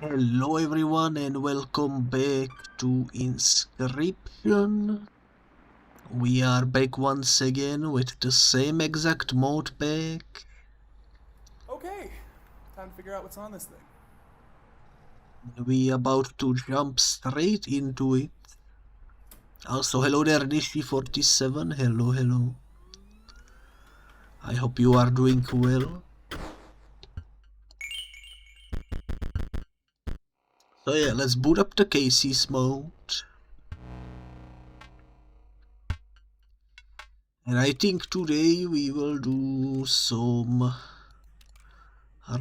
Hello everyone and welcome back to Inscryption. We are back once again with the same exact mode pack. Okay, time to figure out what's on this thing. We about to jump straight into it. Also, hello there Nishi47, hello. I hope you are doing well. So yeah, let's boot up the cases mode. And I think today we will do some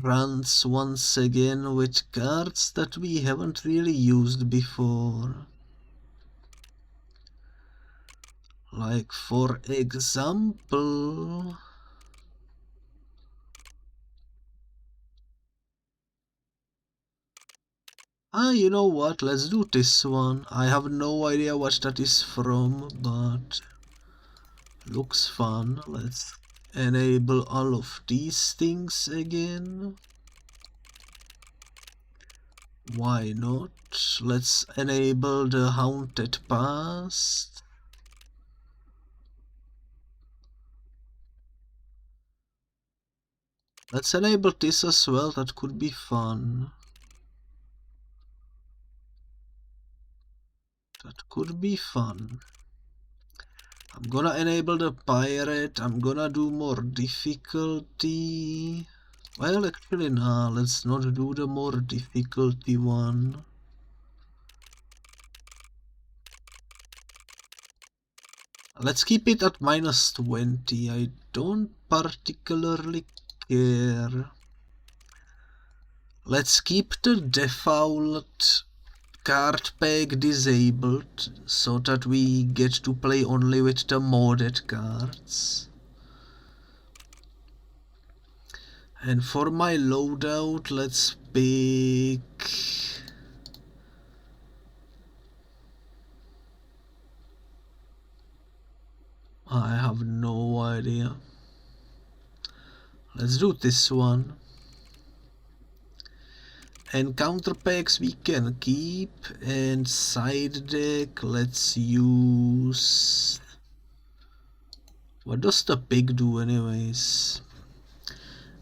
runs once again with cards that we haven't really used before. Like for example, you know what, let's do this one. I have no idea what that is from, but looks fun. Let's enable all of these things again. Why not? Let's enable the Haunted Past. Let's enable this as well, that could be fun. That could be fun. I'm gonna enable the pirate, I'm gonna do more difficulty. Well, actually, nah, let's not do the more difficulty one. Let's keep it at -20, I don't particularly care. Let's keep the default card pack disabled so that we get to play only with the modded cards. And for my loadout, let's pick I have no idea. Let's do this one. And counter packs we can keep, and side deck let's use... What does the pig do anyways?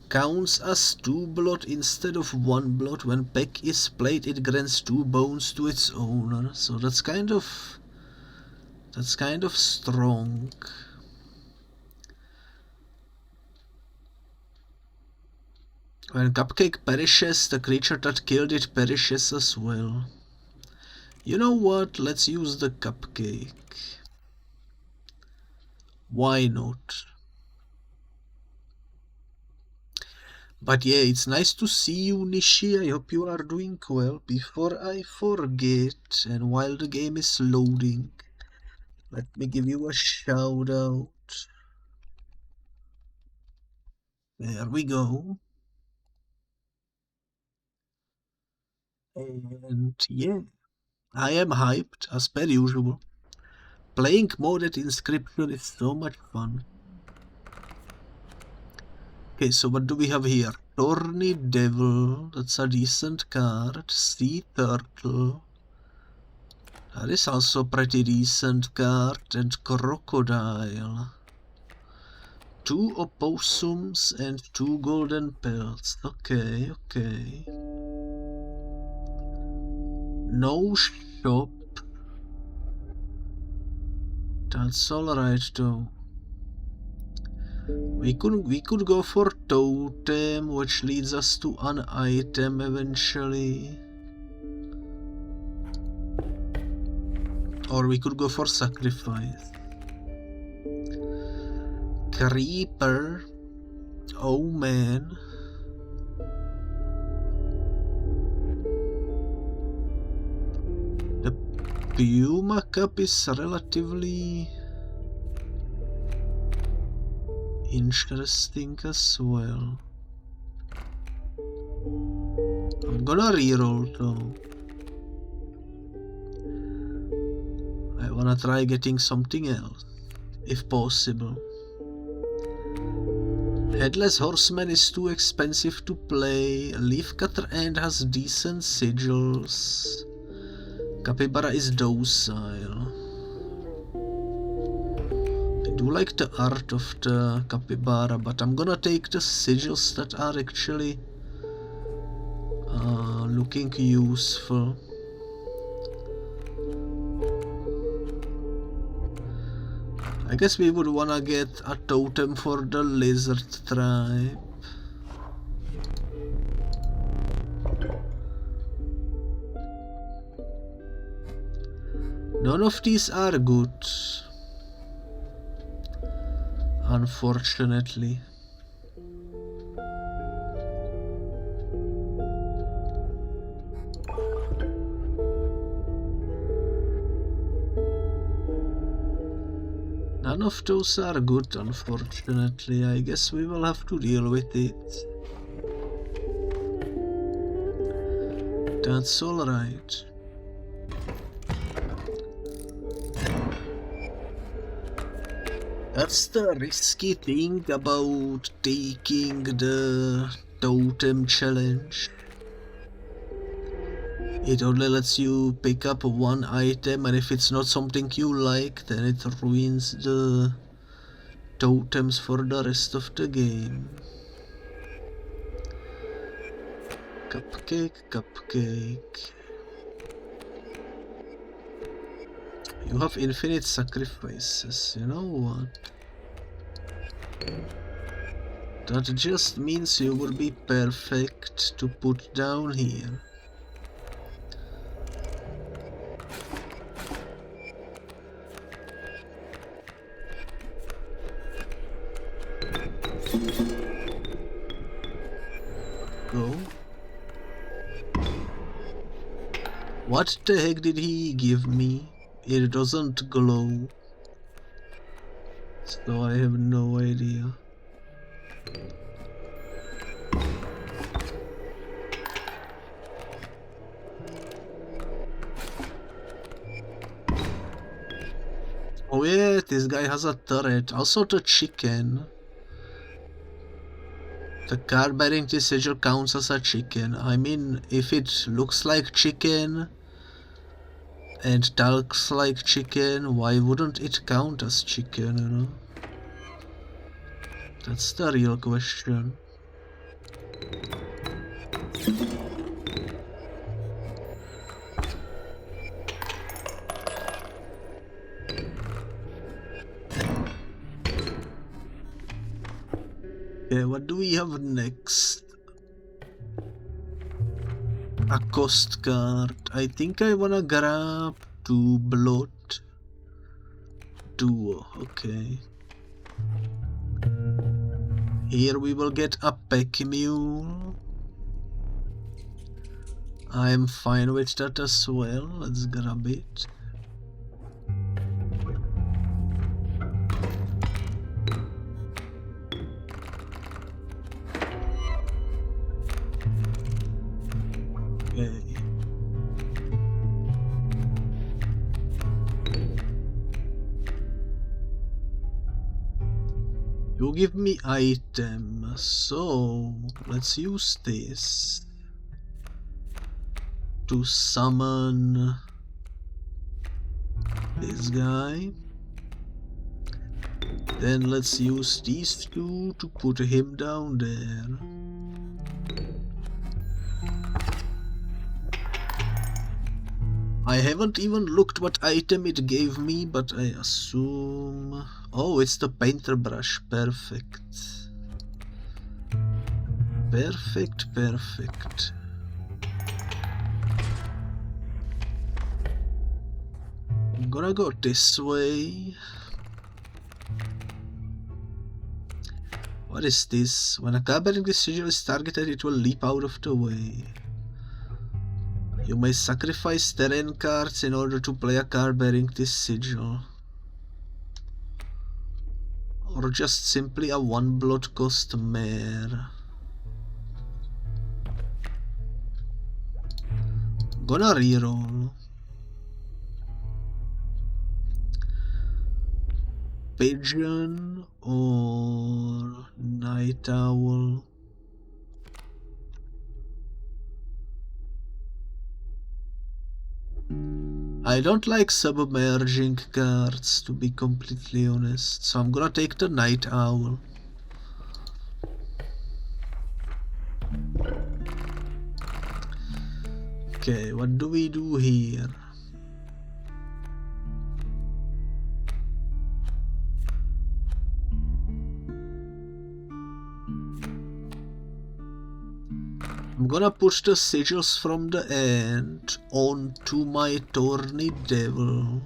Counts as 2 blood instead of 1 blood. When pack is played, it grants 2 bones to its owner. So that's kind of strong. When Cupcake perishes, the creature that killed it perishes as well. You know what? Let's use the Cupcake. Why not? But yeah, it's nice to see you, Nishi. I hope you are doing well. Before I forget, and while the game is loading, let me give you a shout out. There we go. And yeah, I am hyped as per usual. Playing modded Inscryption is so much fun. Okay, so what do we have here? Thorny Devil, that's a decent card. Sea Turtle, that is also a pretty decent card. And Crocodile. 2 opossums and 2 golden pelts. Okay. No shop. That's alright though. We could go for totem, which leads us to an item eventually. Or we could go for sacrifice. Creeper. Oh man. The Puma Cup is relatively interesting as well. I'm gonna reroll though. I wanna try getting something else, if possible. Headless Horseman is too expensive to play. Leafcutter Ant has decent sigils. Capybara is docile. I do like the art of the capybara, but I'm gonna take the sigils that are actually looking useful. I guess we would wanna get a totem for the lizard tribe. None of these are good, unfortunately. None of those are good, unfortunately. I guess we will have to deal with it. That's alright. That's the risky thing about taking the totem challenge. It only lets you pick up one item, and if it's not something you like, then it ruins the totems for the rest of the game. Cupcake, cupcake. You have infinite sacrifices, you know what? That just means you will be perfect to put down here. Go. What the heck did he give me? It doesn't glow, so I have no idea. Oh yeah, this guy has a turret. Also the chicken. The card bearing this sigil counts as a chicken. I mean, if it looks like chicken and talks like chicken, why wouldn't it count as chicken, you know? That's the real question. Okay, what do we have next? A cost card. I think I wanna grab 2 blood. Duo, okay. Here we will get a pack mule. I'm fine with that as well. Let's grab it. Okay. You give me item, so let's use this to summon this guy. Then let's use these two to put him down there. I haven't even looked what item it gave me, but I assume... Oh, it's the painter brush. Perfect. Perfect, perfect. I'm gonna go this way. What is this? When a card bearing this sigil is targeted, it will leap out of the way. You may sacrifice terrain cards in order to play a card bearing this sigil. Or just simply a 1 blood cost mare. Gonna reroll. pigeon or night owl? I don't like submerging cards, to be completely honest, so I'm gonna take the night owl. Okay, what do we do here? I'm gonna push the sigils from the end onto my Thorny Devil.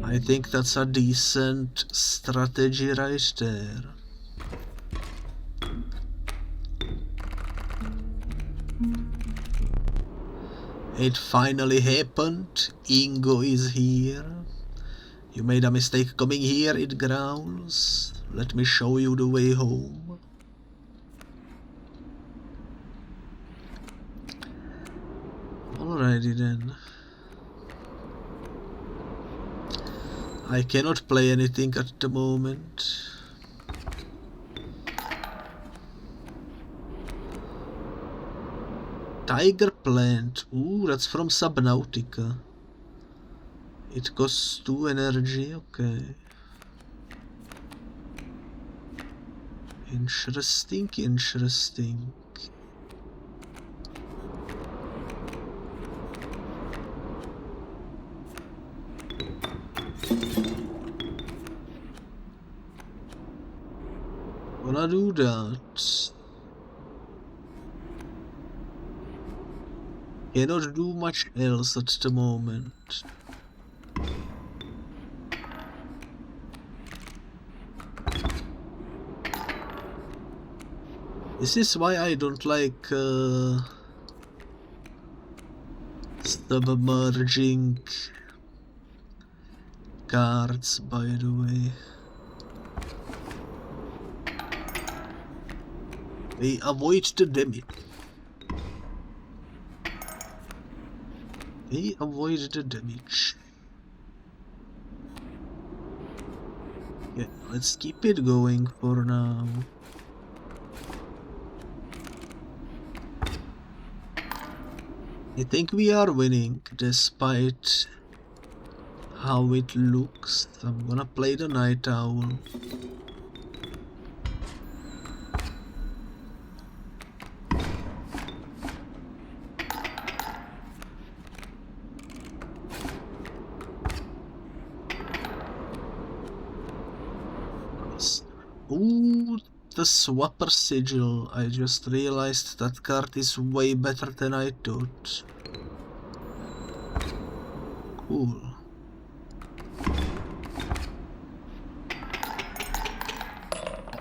I think that's a decent strategy right there. It finally happened. Ingo is here. You made a mistake coming here, it growls. Let me show you the way home. Alrighty then. I cannot play anything at the moment. Tiger plant. Ooh, that's from Subnautica. It costs 2 energy, okay. Interesting, interesting. Gonna do that. Cannot do much else at the moment. This is why I don't like submerging cards, by the way. They avoid the damage. They avoid the damage. Yeah, let's keep it going for now. I think we are winning despite how it looks. I'm gonna play the night owl. Ooh, the Swapper Sigil. I just realized that card is way better than I thought. Cool.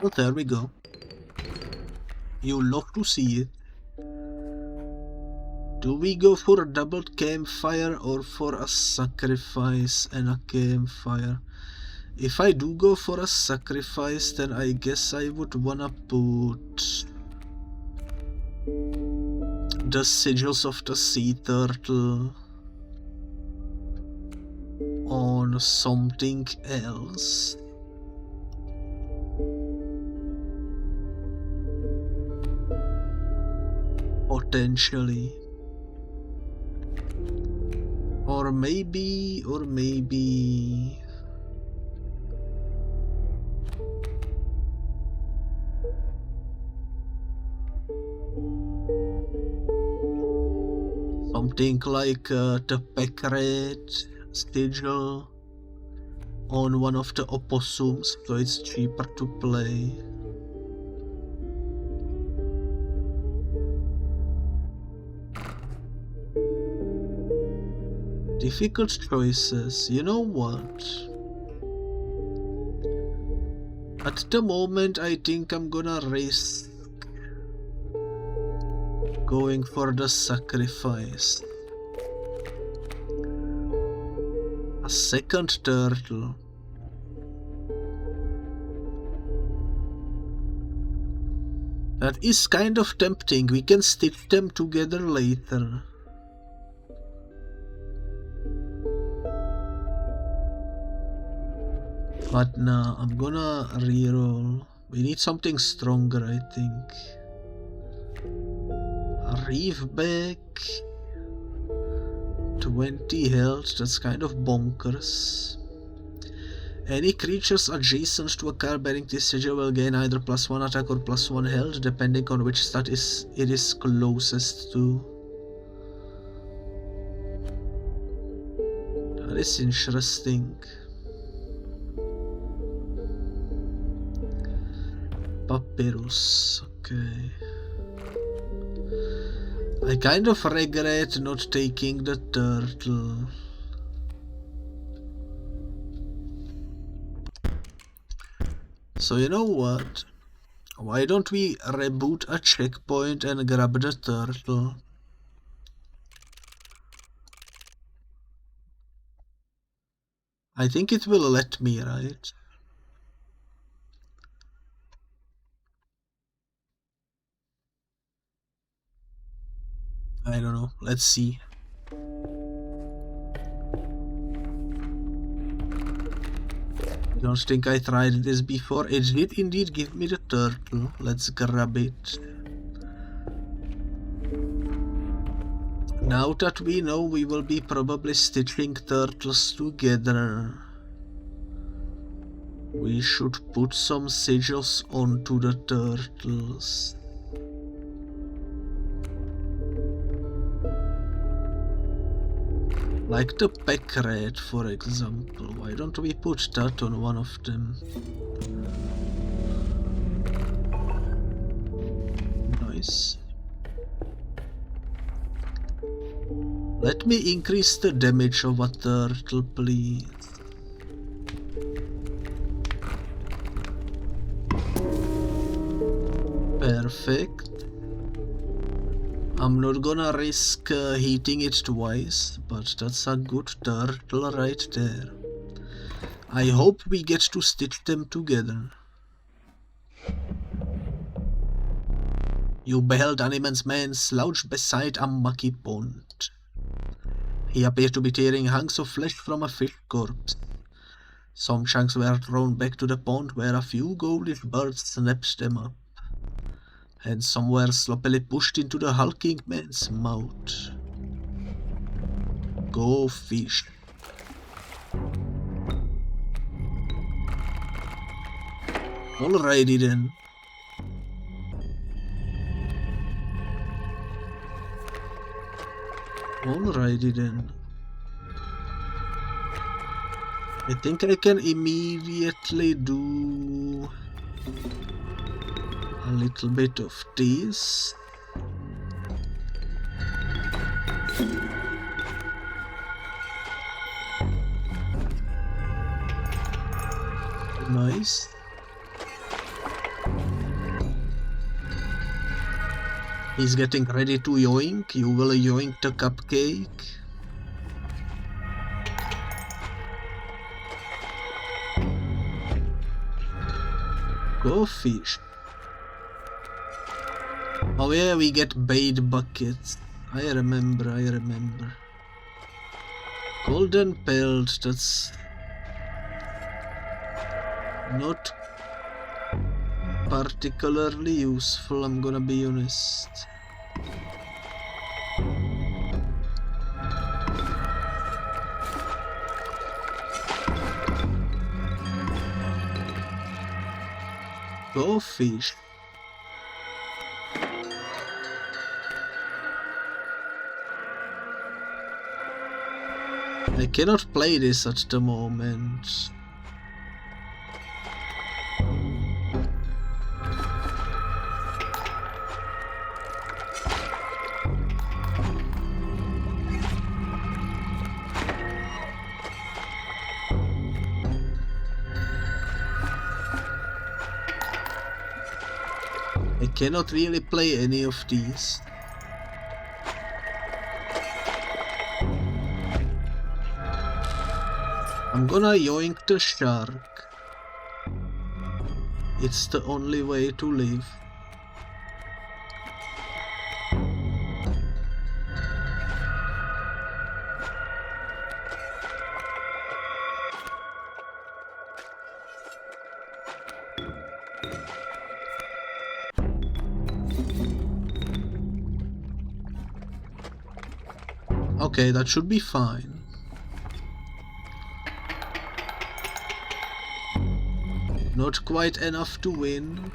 Oh, there we go. You love to see it. Do we go for a double campfire or for a sacrifice and a campfire? If I do go for a sacrifice, then I guess I would wanna put the sigils of the sea turtle on something else. Potentially. Or maybe... something like the Packrat sigil on one of the opossums, so it's cheaper to play. Difficult choices. You know what? At the moment I think I'm gonna risk going for the sacrifice. A second turtle. That is kind of tempting. We can stitch them together later. But nah, I'm gonna reroll. We need something stronger, I think. Reef back. 20 health, that's kind of bonkers. Any creatures adjacent to a car bearing this sigil will gain either +1 attack or +1 health, depending on which stat it is closest to. That is interesting. Papyrus, okay. I kind of regret not taking the turtle. So you know what? Why don't we reboot a checkpoint and grab the turtle? I think it will let me, right? I don't know. Let's see. I don't think I tried this before. It did indeed give me the turtle. Let's grab it. Now that we know, we will be probably stitching turtles together. We should put some sigils onto the turtles. Like the pack rat, for example. Why don't we put that on one of them? Nice. Let me increase the damage of a turtle, please. Perfect. I'm not gonna risk hitting it twice, but that's a good turtle right there. I hope we get to stitch them together. You beheld an immense man slouched beside a mucky pond. He appeared to be tearing hunks of flesh from a fish corpse. Some chunks were thrown back to the pond where a few goldish birds snapped them up, and some were sloppily pushed into the hulking man's mouth. Go fish. Alrighty then. Alrighty then. I think I can immediately do a little bit of this. Nice. He's getting ready to yoink. You will yoink the cupcake. Go fish. Oh yeah, we get bait buckets. I remember. Golden pelt, that's not particularly useful, I'm gonna be honest. Go fish. I cannot play this at the moment. I cannot really play any of these. I'm gonna yoink the shark. It's the only way to live. Okay, that should be fine. Not quite enough to win.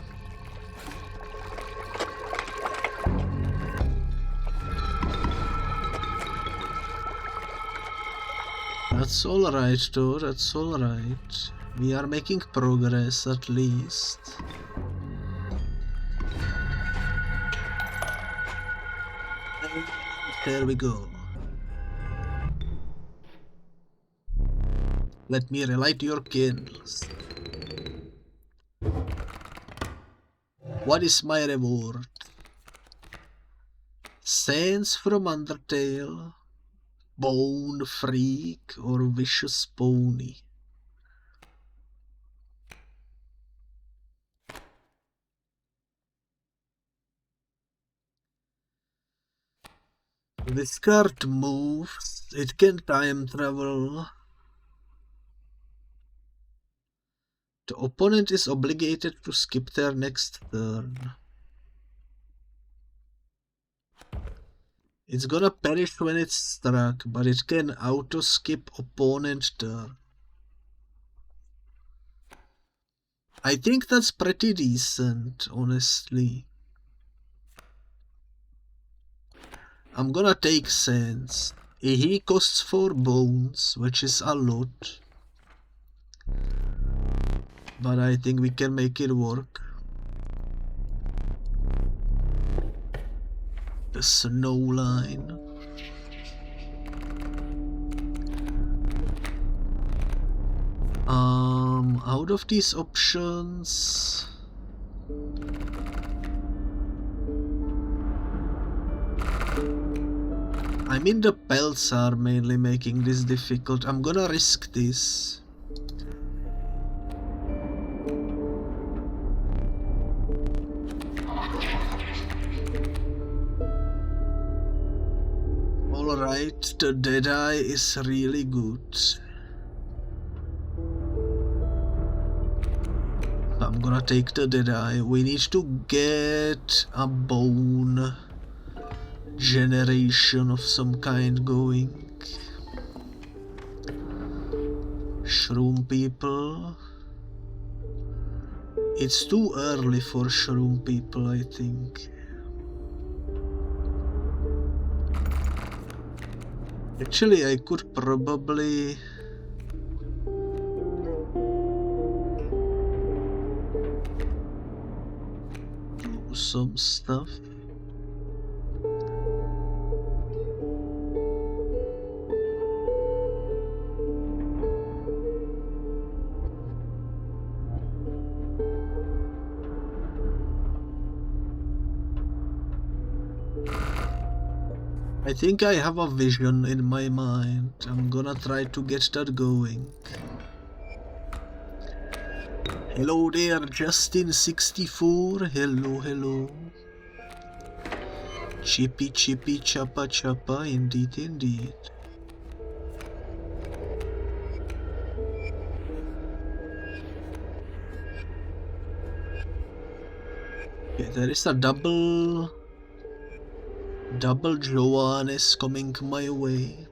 That's alright though, that's alright. We are making progress at least. And there we go. Let me relight your candles. What is my reward? Sands from Undertale, Bone Freak, or Vicious Pony? This card moves, it can time travel. The opponent is obligated to skip their next turn. It's gonna perish when it's struck, but it can auto-skip opponent turn. I think that's pretty decent, honestly. I'm gonna take Sands. He costs 4 bones, which is a lot. But I think we can make it work. The Snowline. Out of these options, I mean the pelts are mainly making this difficult. I'm gonna risk this. Alright, the Deadeye is really good. I'm gonna take the Deadeye. We need to get a bone generation of some kind going. Shroom people. It's too early for Shroom people, I think. Actually, I could probably do some stuff. I think I have a vision in my mind. I'm gonna try to get that going. Hello there, Justin64. Hello, hello. Chippy, chippy, chappa, chappa. Indeed, indeed. Okay, there is a double Joannes coming my way.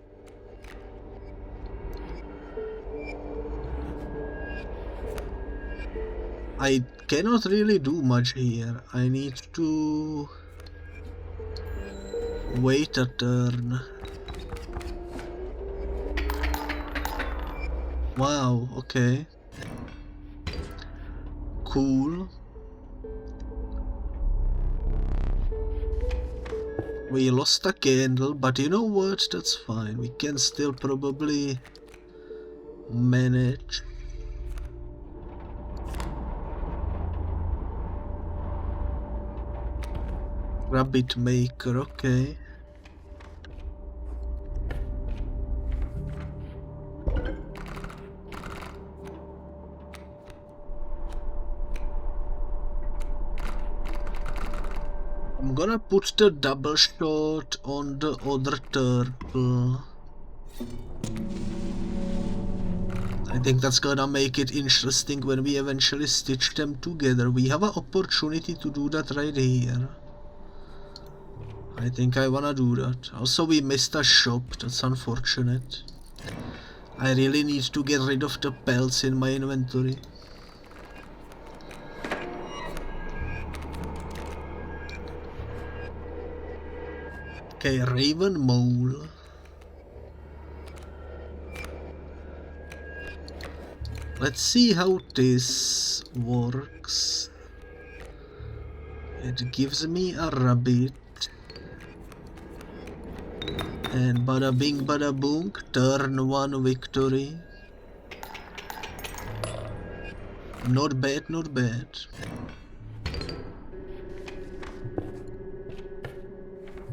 I cannot really do much here. I need to wait a turn. Wow, okay. Cool. We lost a candle, but you know what? That's fine. We can still probably manage. Rabbit maker, okay. I'm gonna put the double shot on the other turtle. I think that's gonna make it interesting when we eventually stitch them together. We have an opportunity to do that right here. I think I wanna do that. Also, we missed a shop, that's unfortunate. I really need to get rid of the pelts in my inventory. Okay, Raven Mole. Let's see how this works. It gives me a rabbit. And bada bing bada boom, turn 1 victory. Not bad, not bad.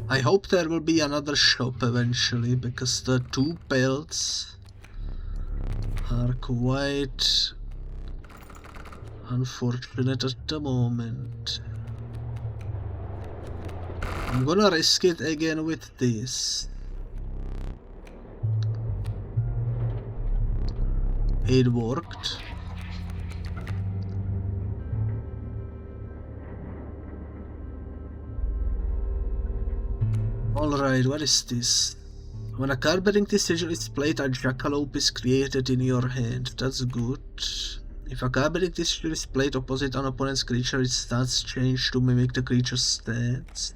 I hope there will be another shop eventually, because the 2 pelts are quite unfortunate at the moment. I'm gonna risk it again with this. It worked. Alright, what is this? When a carbureting sigil is played, a jackalope is created in your hand. That's good. If a carbureting sigil is played opposite an opponent's creature, its stats change to mimic the creature's stats.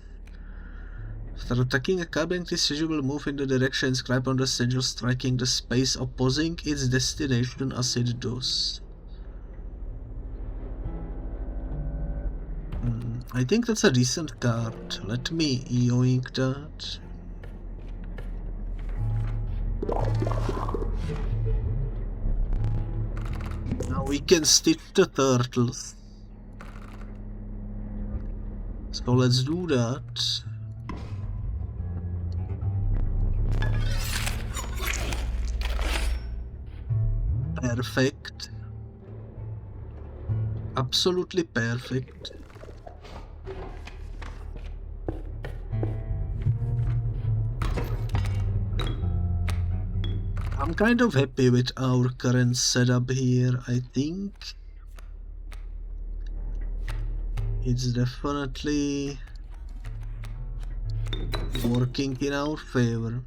After attacking, a carbureting sigil will move in the direction inscribed on the sigil, striking the space opposing its destination as it does. I think that's a decent card. Let me yoink that. Now we can stitch the turtles. So let's do that. Perfect. Absolutely perfect. I'm kind of happy with our current setup here. I think it's definitely working in our favor.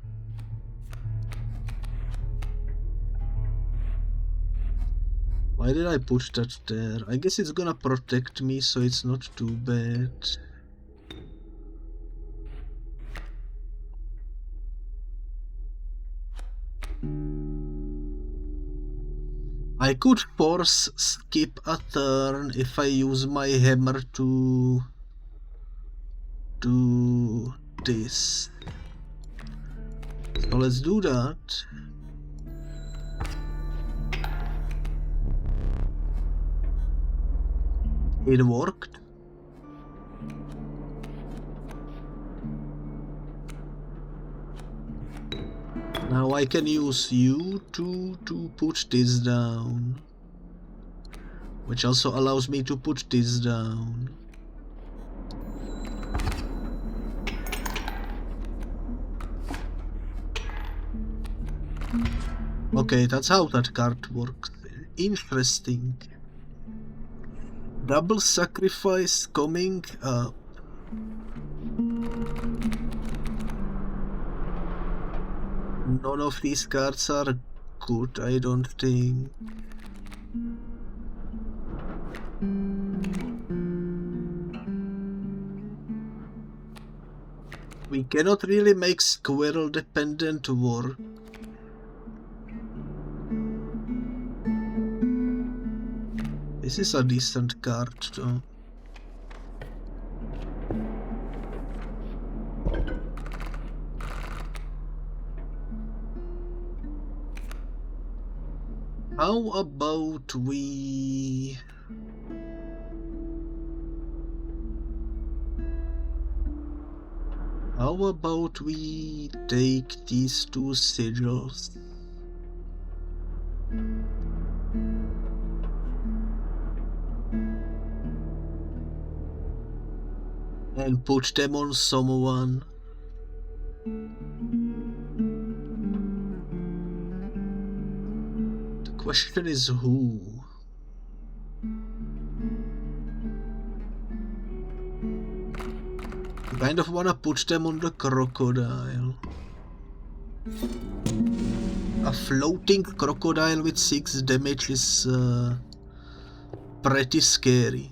Why did I put that there? I guess it's gonna protect me, so it's not too bad. I could force skip a turn if I use my hammer to do this. So let's do that. It worked. Now I can use you to put this down, which also allows me to put this down. Okay, that's how that card works. Interesting. Double sacrifice coming up. None of these cards are good, I don't think. We cannot really make squirrel dependent work. This is a decent card though. How about we... take these 2 sigils? And put them on someone. The question is who? Kind of wanna put them on the crocodile. A floating crocodile with 6 damage is pretty scary.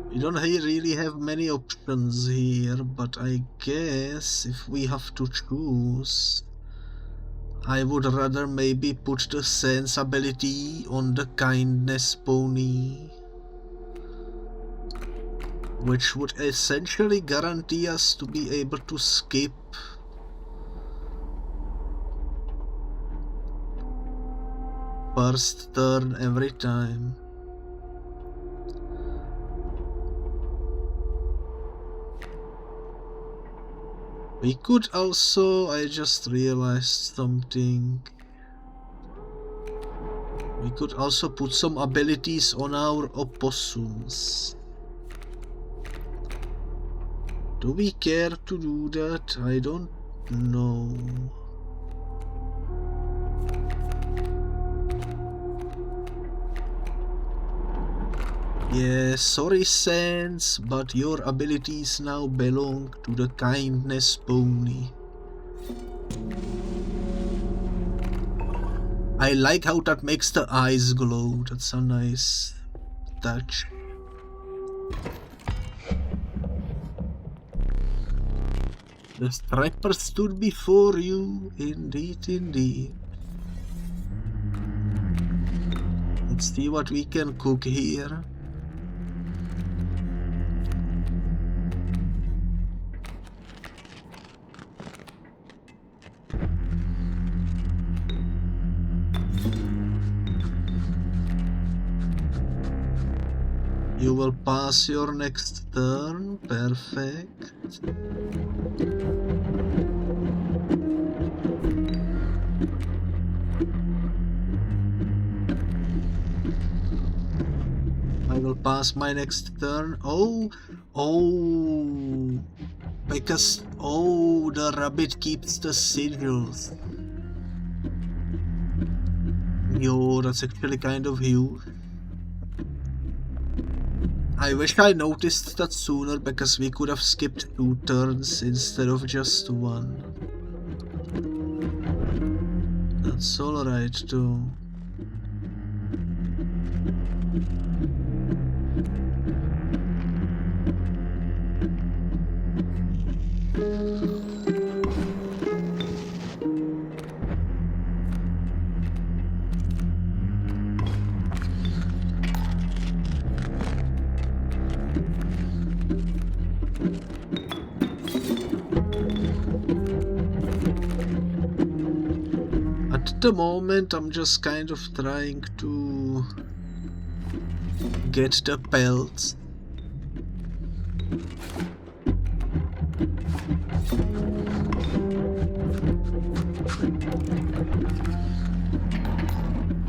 We don't really have many options here, but I guess if we have to choose, I would rather maybe put the sense ability on the kindness pony, which would essentially guarantee us to be able to skip first turn every time. We could also, I just realized something. We could also put some abilities on our opossums. Do we care to do that? I don't know. Yeah, sorry Sans, but your abilities now belong to the kindness pony. I like how that makes the eyes glow. That's a nice touch. The striper stood before you, indeed, indeed. Let's see what we can cook here. You will pass your next turn, perfect. I will pass my next turn. Oh, because, the rabbit keeps the sigils. Yo, that's actually kind of huge. I wish I noticed that sooner, because we could have skipped 2 turns instead of just 1. That's alright too. At the moment, I'm just kind of trying to get the pelts.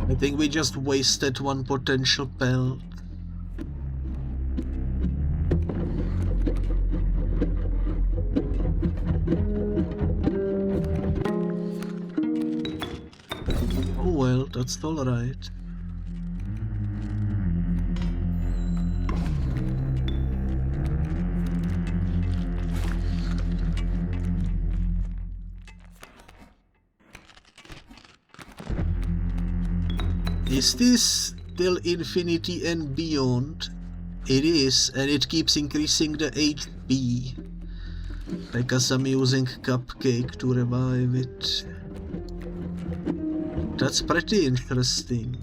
I think we just wasted 1 potential pelt. Oh well, that's alright. Is this still infinity and beyond? It is, and it keeps increasing the HP, because I'm using Cupcake to revive it. That's pretty interesting.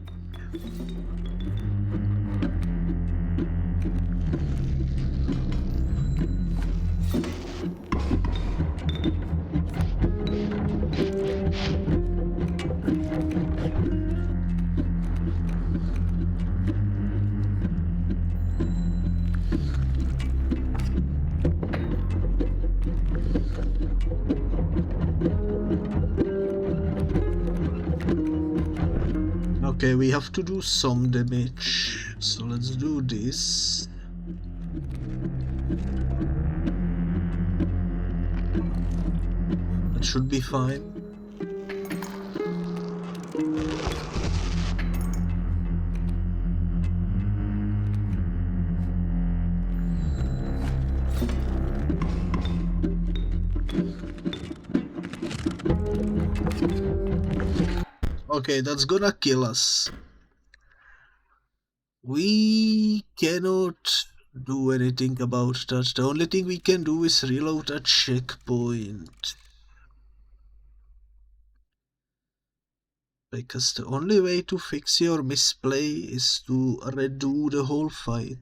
Okay, we have to do some damage, so let's do this. Should be fine. Okay, that's gonna kill us. We cannot do anything about that. The only thing we can do is reload a checkpoint. Because the only way to fix your misplay is to redo the whole fight.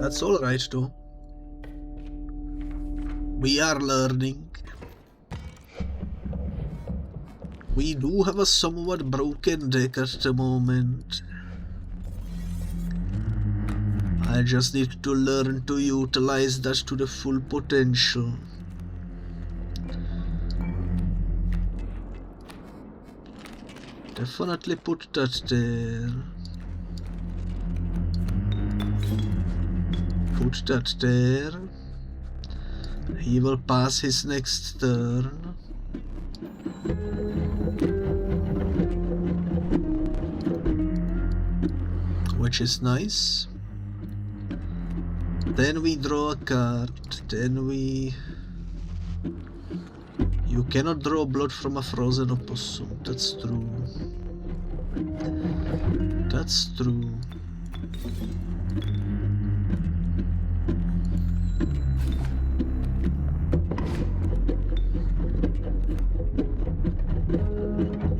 That's alright though. We are learning. We do have a somewhat broken deck at the moment. I just need to learn to utilize that to the full potential. Definitely put that there. Put that there. He will pass his next turn. Which is nice. Then we draw a card. Then we... You cannot draw blood from a frozen opossum. That's true. That's true.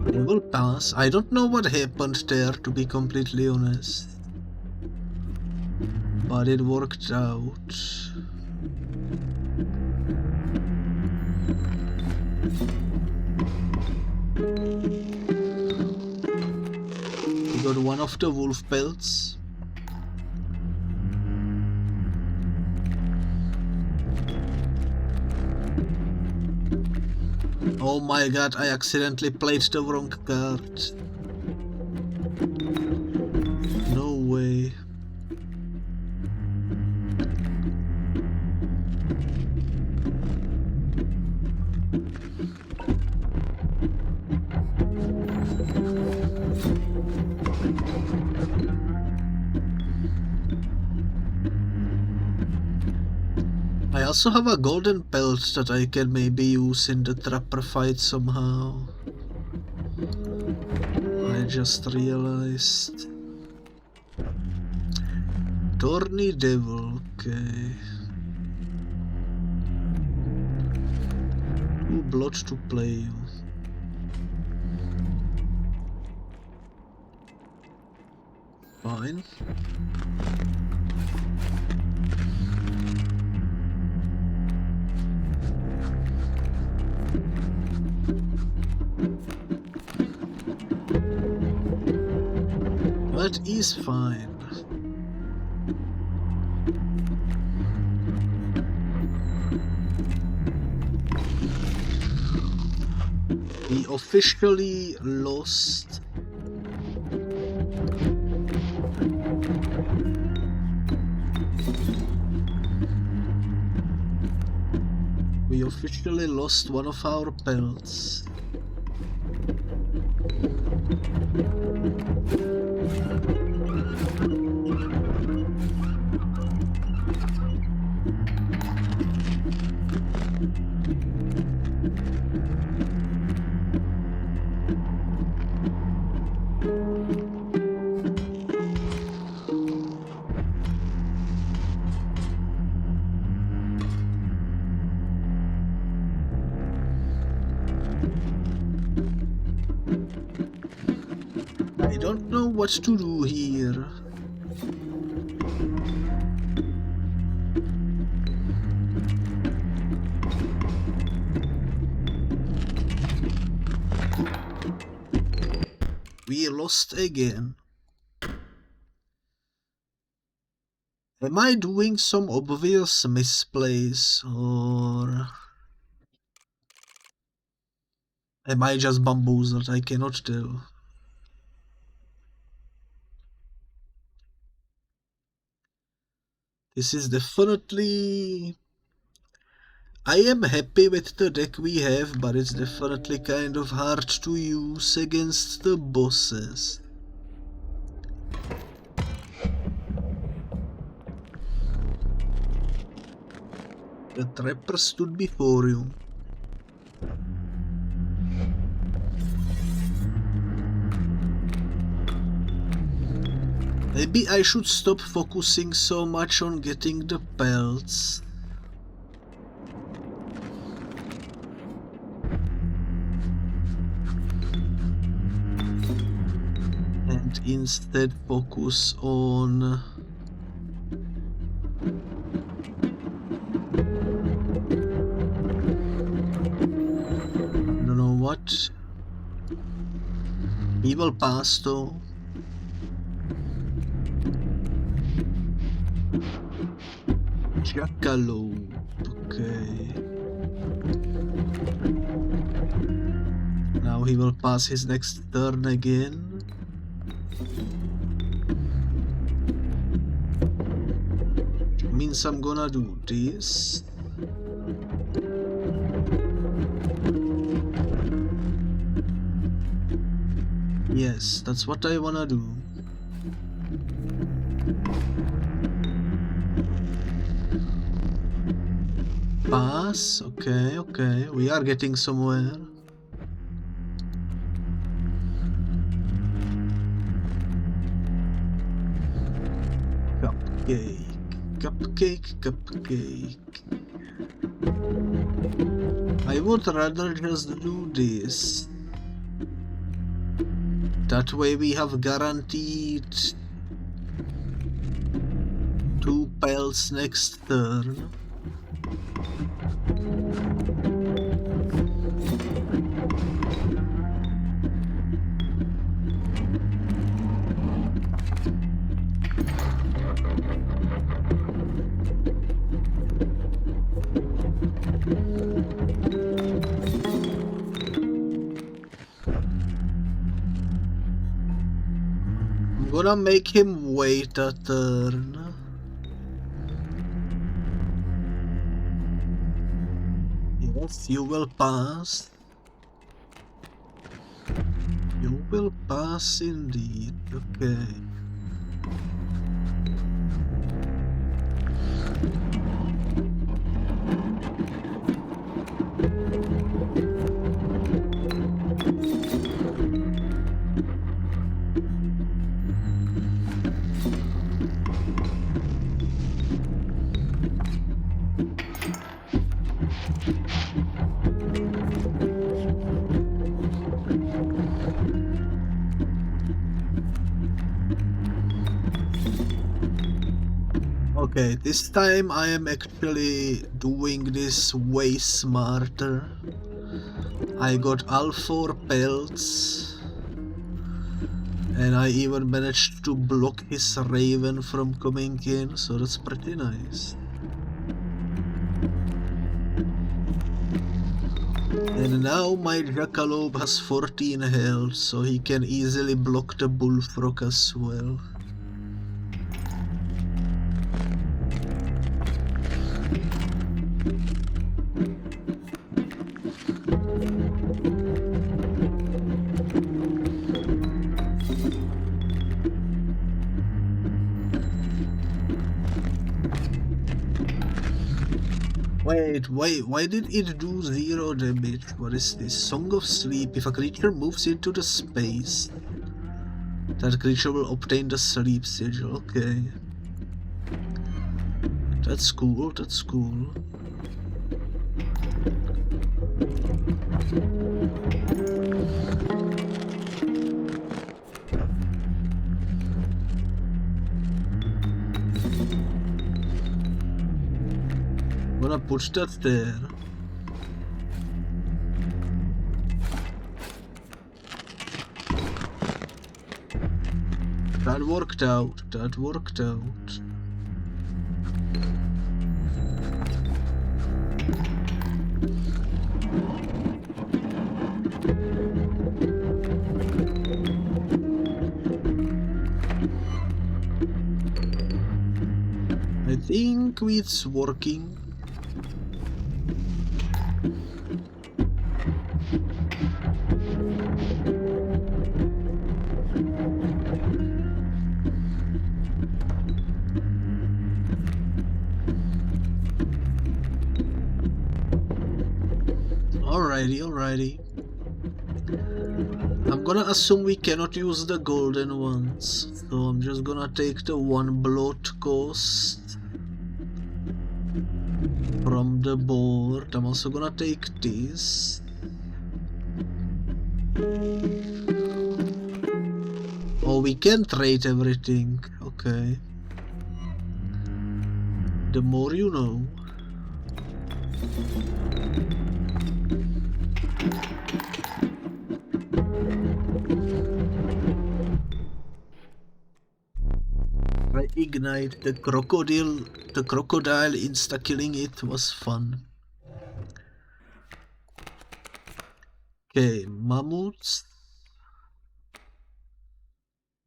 We will pass. I don't know what happened there, to be completely honest. But it worked out. We got one of the wolf pelts. Oh my god, I accidentally played the wrong card. No way. I also have a golden pelt that I can maybe use in the trapper fight somehow. I just realized. Thorny Devil, okay. 2 blood to play. Fine. That is fine. We officially lost. We officially lost one of our pelts. I don't know what to do here. We lost again. Am I doing some obvious misplays, or am I just bamboozled? I cannot tell. This is definitely... I am happy with the deck we have, but it's definitely kind of hard to use against the bosses. The trapper stood before you. Maybe I should stop focusing so much on getting the pelts. And instead focus on... I don't know what. Evil pass though. Jackalope, okay. Now he will pass his next turn again. Means I'm gonna do this. Yes, that's what I wanna do. Pass, okay, we are getting somewhere. Cupcake. I would rather just do this. That way we have guaranteed 2 pelts next turn. I'm gonna make him wait a turn. Yes, you will pass. You will pass indeed, okay. Okay, this time I am actually doing this way smarter. I got all 4 pelts and I even managed to block his raven from coming in, so that's pretty nice. And now my jackalope has 14 health, so he can easily block the bullfrog as well. Wait, why did it do 0 damage? What is this? Song of Sleep. If a creature moves into the space, that creature will obtain the sleep sigil. Okay. That's cool, that's cool. I'm gonna put that there. That worked out, that worked out. I think it's working. Alrighty. I'm gonna assume we cannot use the golden ones, so I'm just gonna take the one bloat cost from the board. I'm also gonna take this. Oh, we can trade everything. Okay. The more you know. I ignite the crocodile. The crocodile insta-killing it was fun. Okay, mammoths.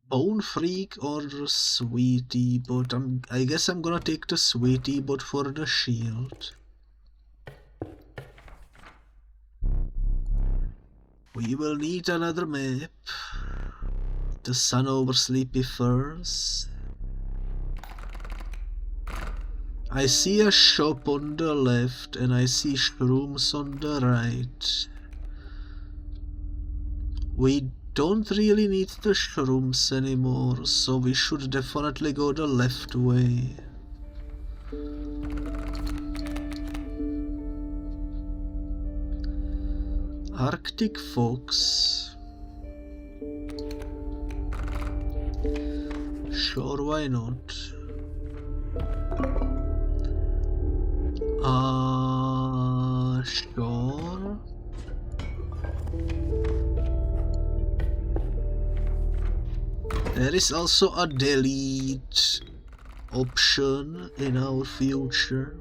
Bone Freak or Sweetie Bot? I guess I'm gonna take the Sweetie Bot for the shield. We will need another map. The sun over Sleepy Firs. I see a shop on the left and I see shrooms on the right. We don't really need the shrooms anymore, so we should definitely go the left way. Arctic Fox. Sure, why not? Sure. There is also a delete option in our future.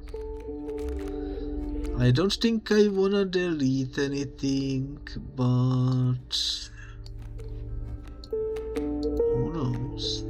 I don't think I wanna delete anything, but who knows?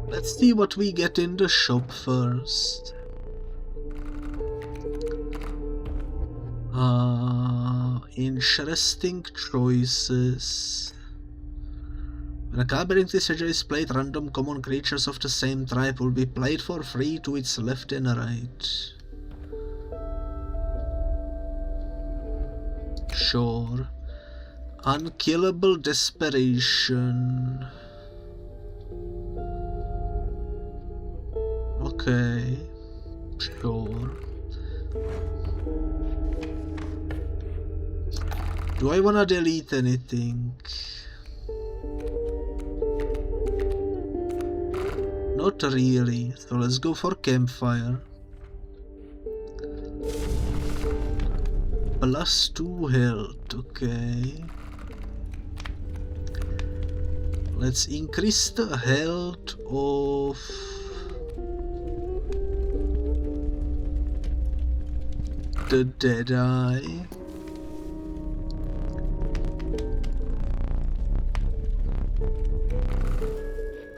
Let's see what we get in the shop first. Interesting choices. When a Carberry Treasure is played, random common creatures of the same tribe will be played for free to its left and right. Sure. Unkillable Desperation. Okay, sure. Do I wanna delete anything? Not really, so let's go for Campfire. +2 health, okay. Let's increase the health of the Deadeye.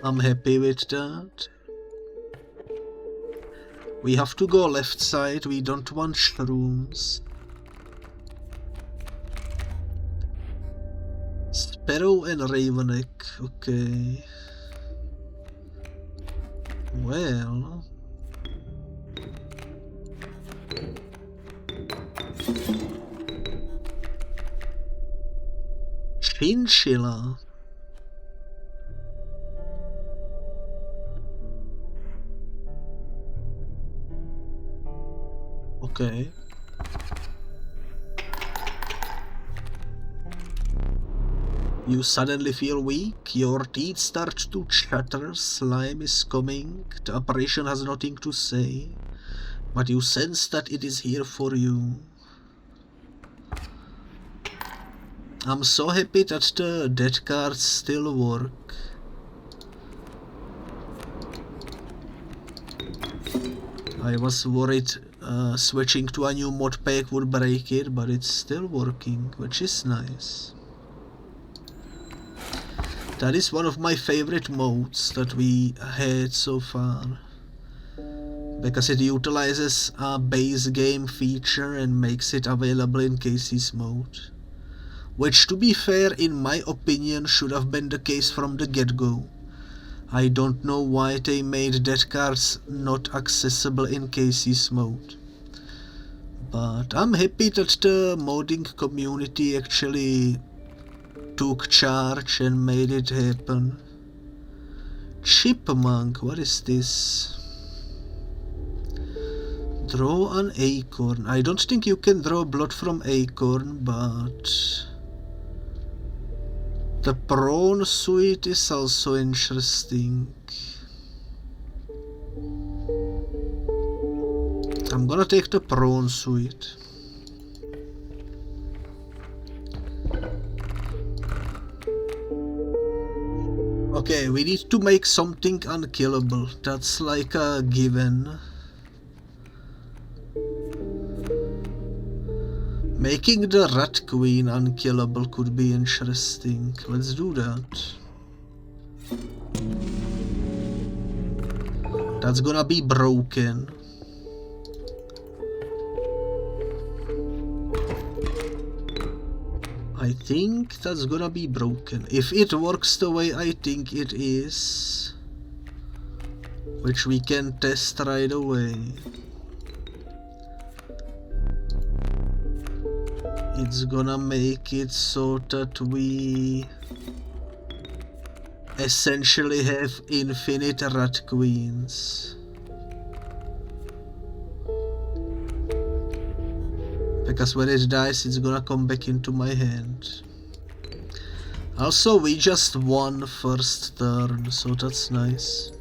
I'm happy with that. We have to go left side, we don't want shrooms. Sparrow and Ravenneck, okay. Well... Chinchilla. Okay. You suddenly feel weak, your teeth start to chatter, slime is coming, the apparition has nothing to say, but you sense that it is here for you. I'm so happy that the death cards still work. I was worried switching to a new mod pack would break it, but it's still working, which is nice. That is one of my favorite modes that we had so far, because it utilizes a base game feature and makes it available in cases mode, which, to be fair, in my opinion should have been the case from the get-go. I don't know why they made dead cards not accessible in cases mode, but I'm happy that the modding community actually took charge and made it happen. Chipmunk, what is this? Draw an acorn. I don't think you can draw blood from acorn, but the prawn suit is also interesting. I'm gonna take the prawn suit. Okay, we need to make something unkillable. That's like a given. Making the Rat Queen unkillable could be interesting. Let's do that. That's gonna be broken. I think that's gonna be broken. If it works the way I think it is, which we can test right away, it's gonna make it so that we essentially have infinite Rat Queens. Because when it dies, it's gonna come back into my hand. Also, we just won first turn, so that's nice.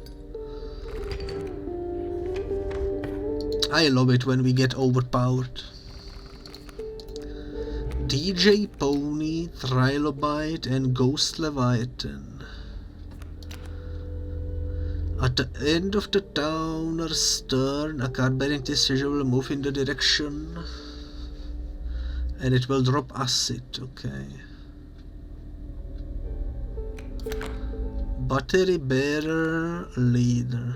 I love it when we get overpowered. DJ Pony, Trilobite and Ghost Leviathan. At the end of the downer's turn, a card bearing this treasure will move in the direction and it will drop acid. Okay. Battery bearer, leader.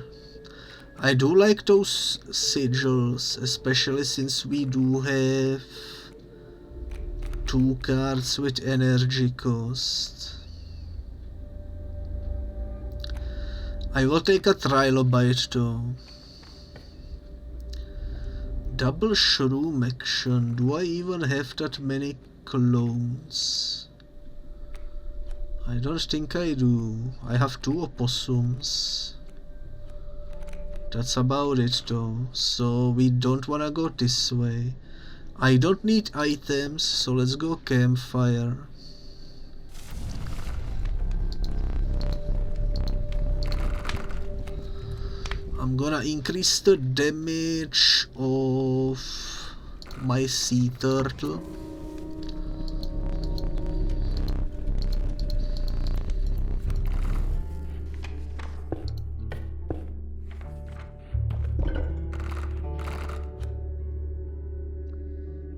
I do like those sigils, especially since we do have 2 cards with energy cost. I will take a Trilobite though. Double shroom action. Do I even have that many clones? I don't think I do. I have 2 opossums. That's about it though. So we don't wanna go this way. I don't need items, so let's go campfire. I'm gonna increase the damage of my sea turtle.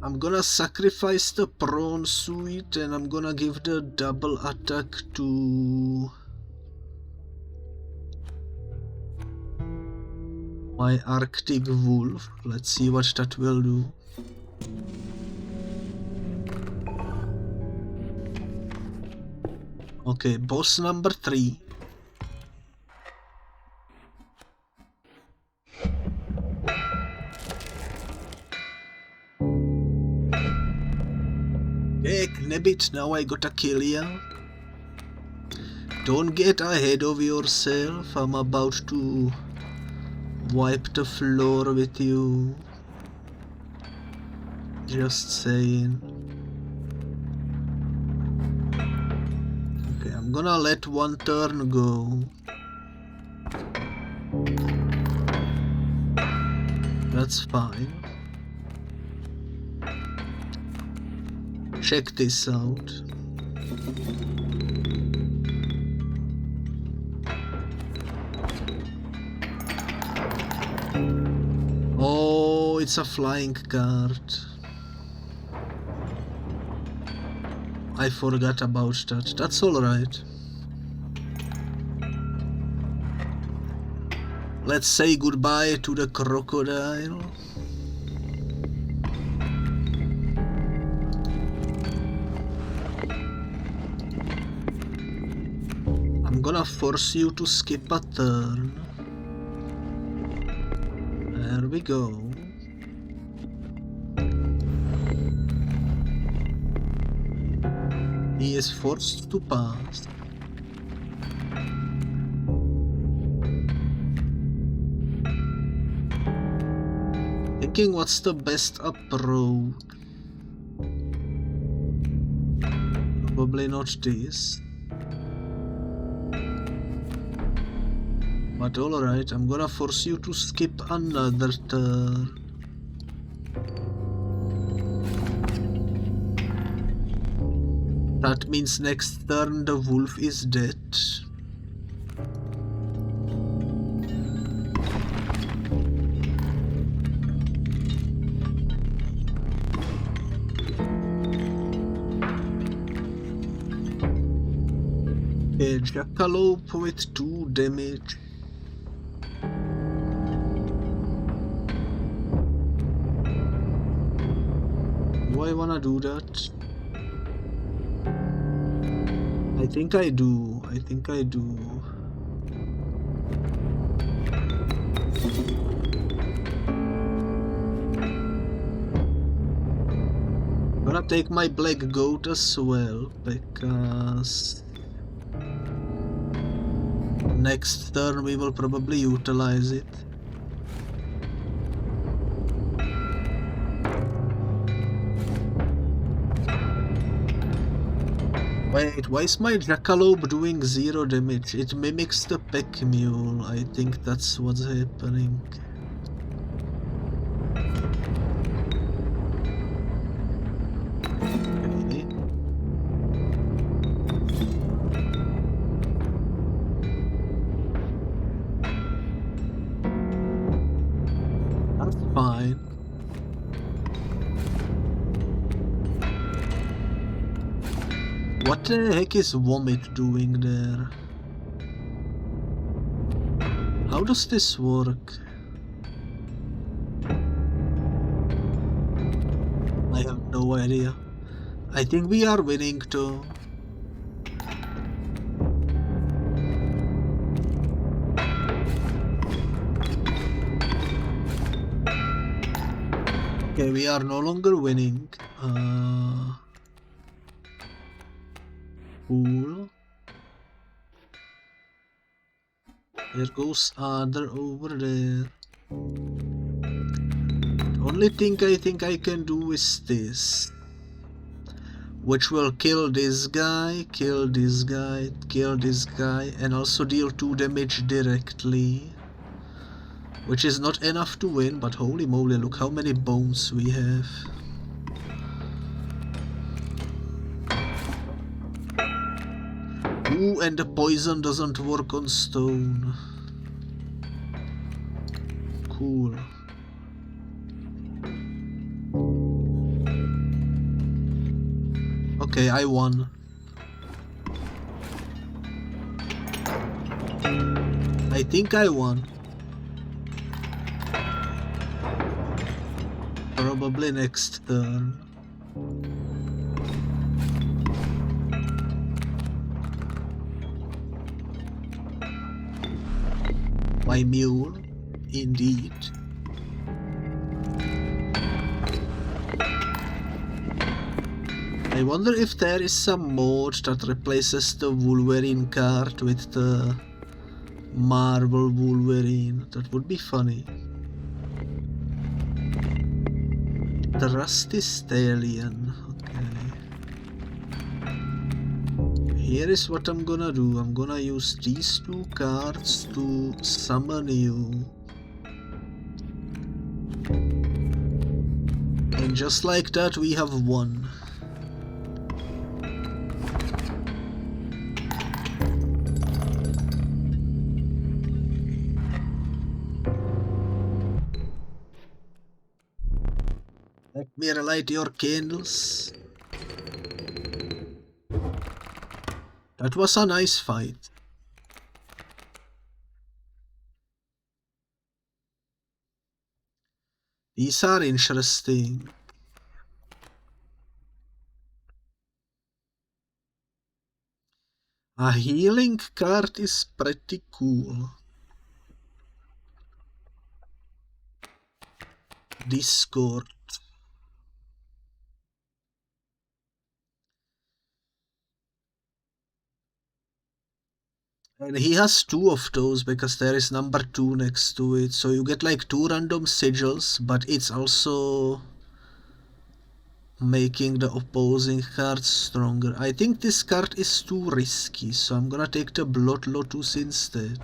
I'm gonna sacrifice the prawn suit and I'm gonna give the double attack to my Arctic wolf. Let's see what that will do. Okay, boss number 3. Hey, Knabbit, now I gotta kill ya. Don't get ahead of yourself, I'm about to wipe the floor with you. Just saying. Okay, I'm gonna let 1 turn go. That's fine. Check this out. it's a flying card. I forgot about that. That's alright. Let's say goodbye to the crocodile. I'm gonna force you to skip a turn. There we go. He is forced to pass. Thinking what's the best approach? Probably not this. But alright, I'm gonna force you to skip another turn. That means next turn the wolf is dead. A jackalope with 2 damage. Do I wanna do that? I think I do. I'm gonna take my black goat as well, because next turn we will probably utilize it. Wait, why is my jackalope doing 0 damage? It mimics the pack mule. I think that's what's happening. Okay. That's fine. What the heck is Vomit doing there? How does this work? I have no idea. I think we are winning too. Okay, we are no longer winning. Cool. There goes other over there. The only thing I think I can do is this, which will kill this guy, kill this guy, kill this guy, and also deal 2 damage directly, which is not enough to win, but holy moly, look how many bones we have. Ooh, and the poison doesn't work on stone. Cool. Okay, I won. I think I won. Probably next turn. My mule, indeed. I wonder if there is some mod that replaces the Wolverine card with the Marble Wolverine. That would be funny. The Rusty Stallion. Here is what I'm gonna do. I'm gonna use these 2 cards to summon you. And just like that, we have won. me relight your candles. That was a nice fight. These are interesting. A healing card is pretty cool. Discord. And he has 2 of those because there is number 2 next to it. So you get like 2 random sigils, but it's also making the opposing cards stronger. I think this card is too risky, so I'm gonna take the Blood Lotus instead.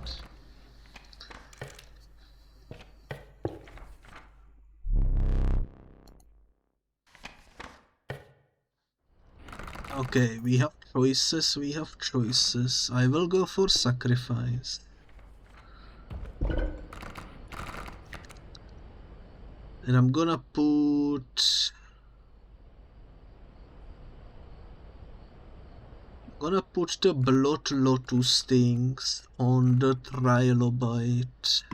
Okay, we have choices, I will go for Sacrifice. And I'm gonna put... the Blood Lotus things on the Trilobite.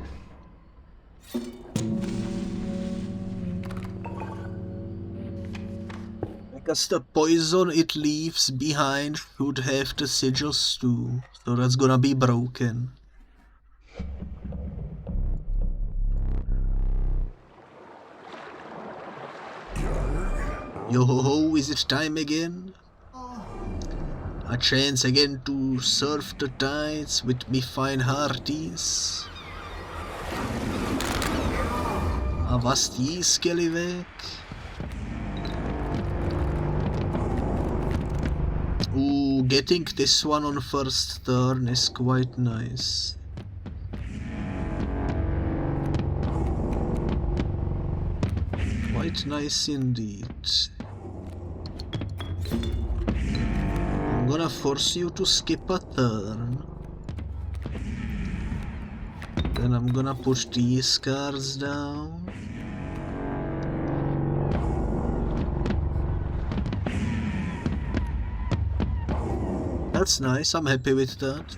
Because the poison it leaves behind should have the sigils too, so that's gonna be broken. Yo ho ho, is it time again? A chance again to surf the tides with me fine hearties. Avast ye, Skellywag. Ooh, getting this one on first turn is quite nice. Quite nice indeed. I'm gonna force you to skip a turn. Then I'm gonna push these cards down. That's nice, I'm happy with that.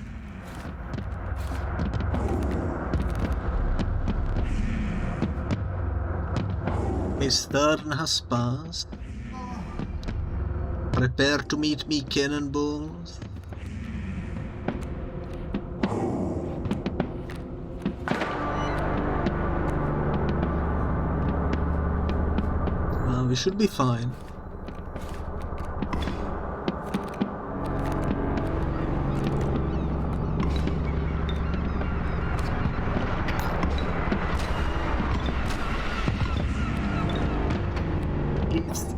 His turn has passed. Prepare to meet me, cannonballs. We should be fine.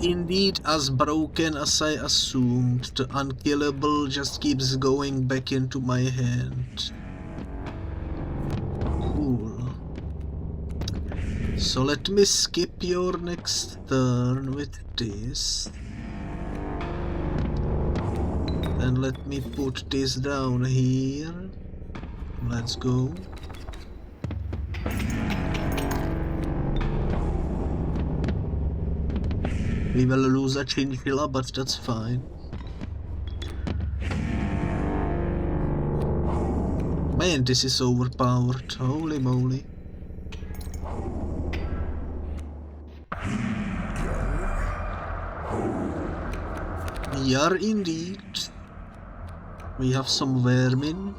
Indeed as broken as I assumed. The unkillable just keeps going back into my hand. Cool. So let me skip your next turn with this. Then let me put this down here. Let's go. We will lose a chinchilla, but that's fine. Man, this is overpowered. Holy moly. We are indeed. We have some vermin.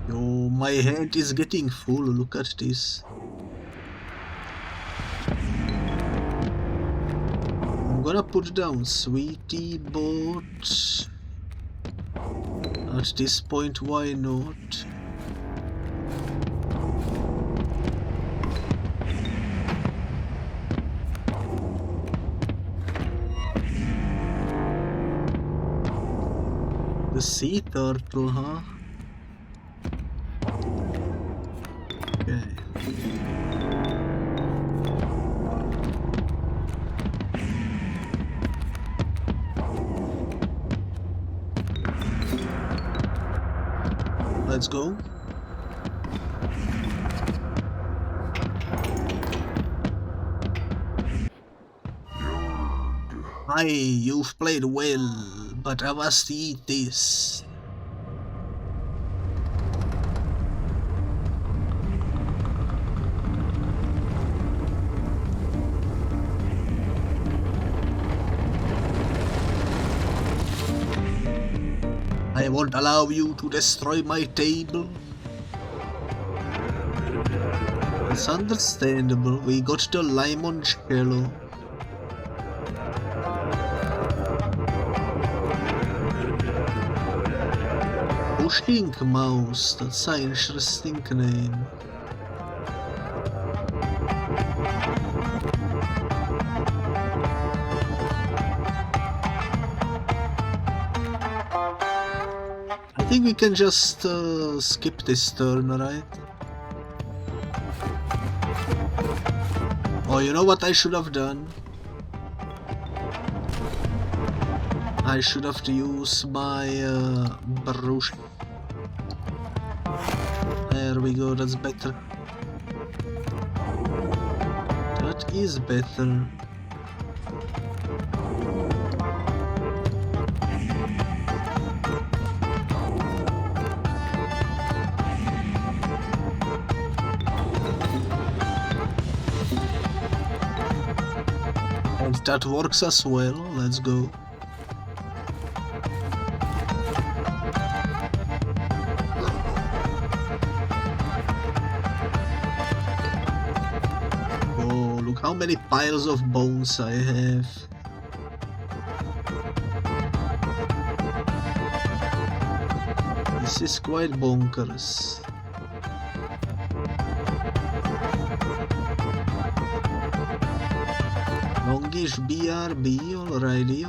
Yo, my hand is getting full, look at this. I'm gonna put down Sweetie Bot. At this point, why not? The sea turtle, huh? Okay. Let's go. Aye, you've played well, but I must eat this. I won't allow you to destroy my table. It's understandable, we got the limoncello. Pushing Mouse, that's an interesting name. I think we can just skip this turn, right? Oh, you know what I should have done? I should have used my brush. There we go, that's better. That is better. And that works as well, let's go. Oh, look how many piles of bones I have. This is quite bonkers. Longish BRB, alrighty.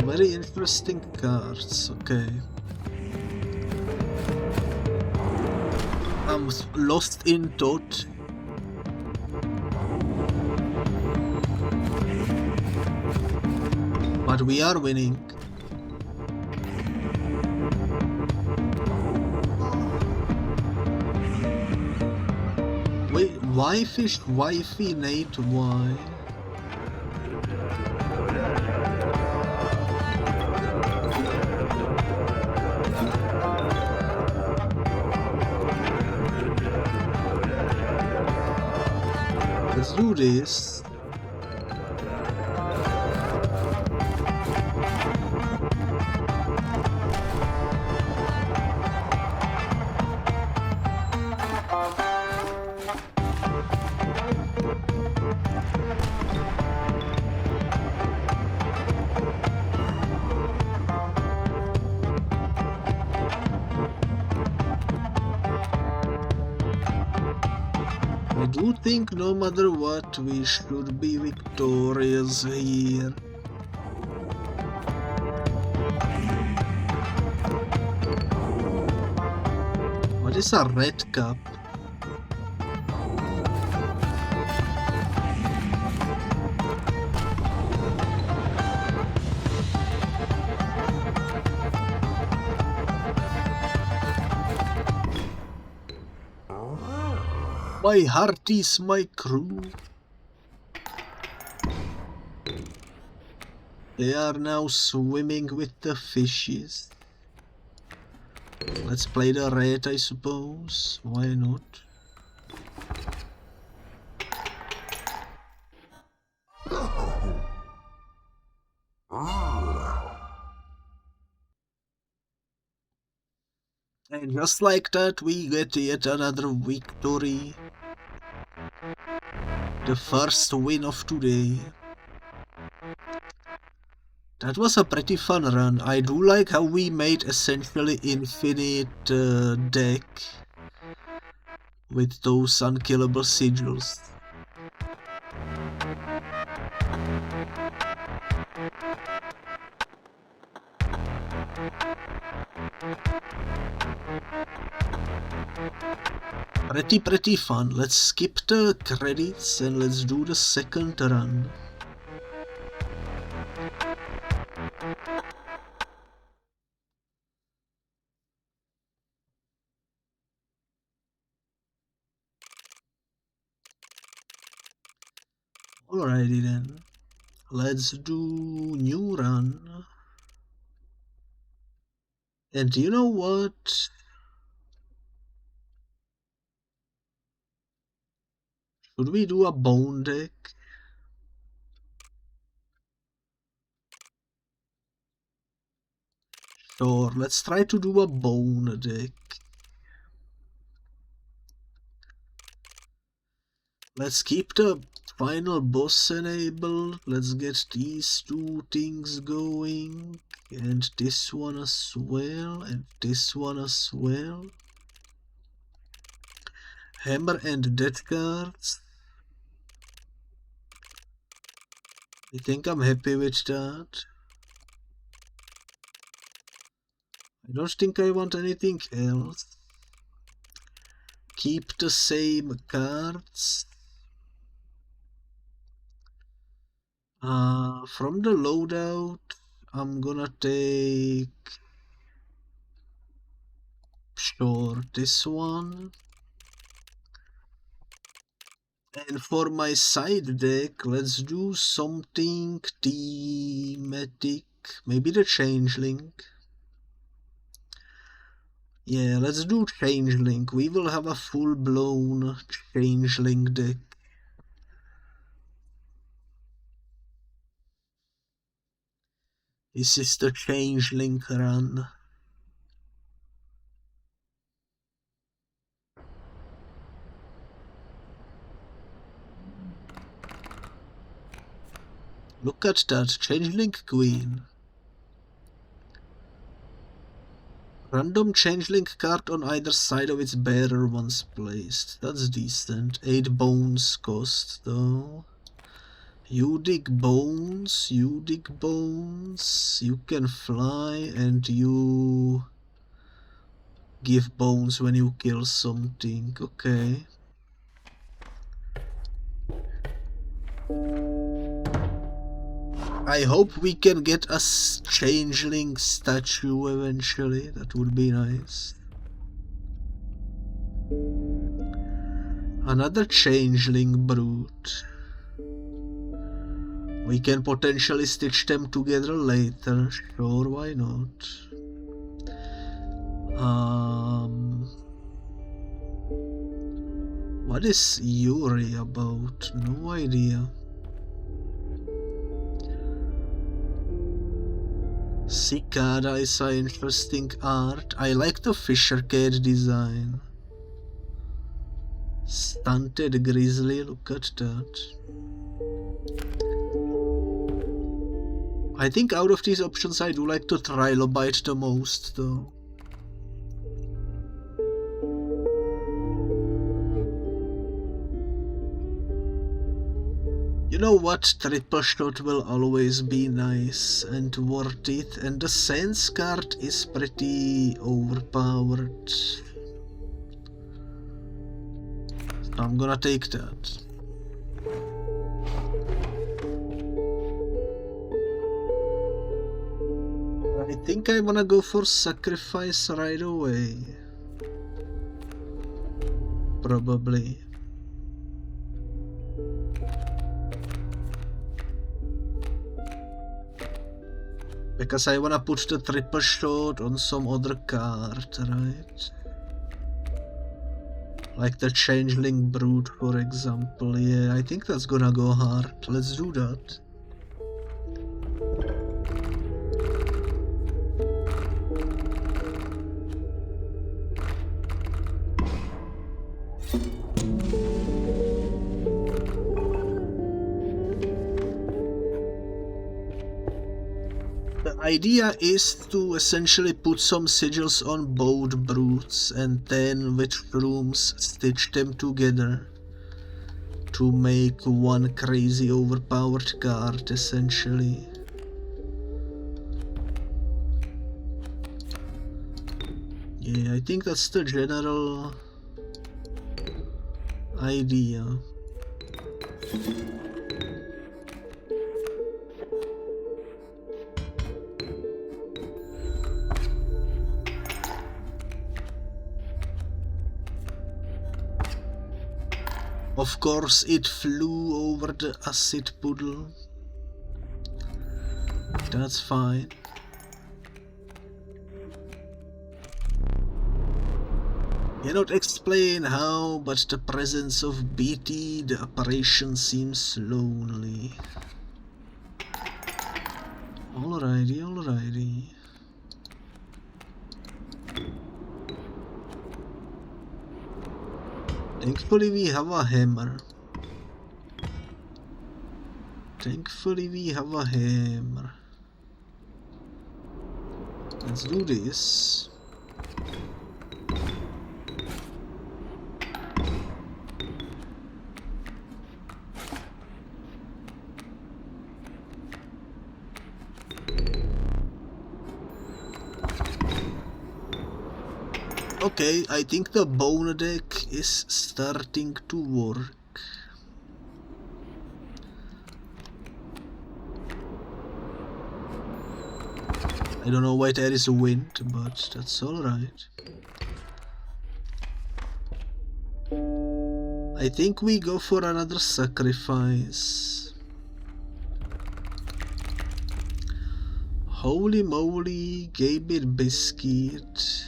Very interesting cards, okay. I'm lost in thought. But we are winning. Wait, wifey Nate, why? Let's do this. I do think no matter what we should be victorious here. What is a red cup? My heart is my crew. They are now swimming with the fishes. Let's play the red, I suppose. Why not? And just like that, we get yet another victory. The first win of today. That was a pretty fun run. I do like how we made essentially infinite deck with those unkillable sigils. Pretty fun. Let's skip the credits and let's do the second run. Alrighty then. Let's do new run. And you know what? Should we do a bone deck? Sure, let's try to do a bone deck. Let's keep the final boss enabled. Let's get these two things going. And this one as well. And this one as well. Hammer and death cards. I think I'm happy with that. I don't think I want anything else. Keep the same cards. From the loadout, I'm gonna take, sure, this one. And for my side deck, let's do something thematic. Maybe the Changeling. Yeah, let's do Changeling. We will have a full-blown Changeling deck. This is the Changeling run. Look at that, Changeling Queen. Random Changeling card on either side of its bearer once placed. That's decent. 8 bones cost though. You dig bones, you dig bones. You can fly and you give bones when you kill something. Okay. I hope we can get a Changeling statue eventually. That would be nice. Another Changeling brute. We can potentially stitch them together later. Sure, why not? What is Yuri about? No idea. Cicada is an interesting art. I like the Fisher Cat design. Stunted Grizzly, look at that. I think out of these options I do like the Trilobite the most though. You know what, triple shot will always be nice and worth it, and the Sense card is pretty overpowered. So I'm gonna take that. I think I wanna go for sacrifice right away. Probably. Because I wanna put the triple shot on some other card, right? Like the Changeling Brute, for example. Yeah, I think that's gonna go hard. Let's do that. The idea is to essentially put some sigils on both brutes and then with shrooms stitch them together to make one crazy overpowered card essentially. Yeah, I think that's the general idea. Of course it flew over the acid puddle. That's fine. Cannot explain how, but the presence of BT, the operation seems lonely. Alrighty, alrighty. Thankfully we have a hammer. Thankfully we have a hammer. Let's do this. Okay, I think the bone deck is starting to work. I don't know why there is a wind, but that's alright. I think we go for another sacrifice. Holy moly, GaybitBiscuit.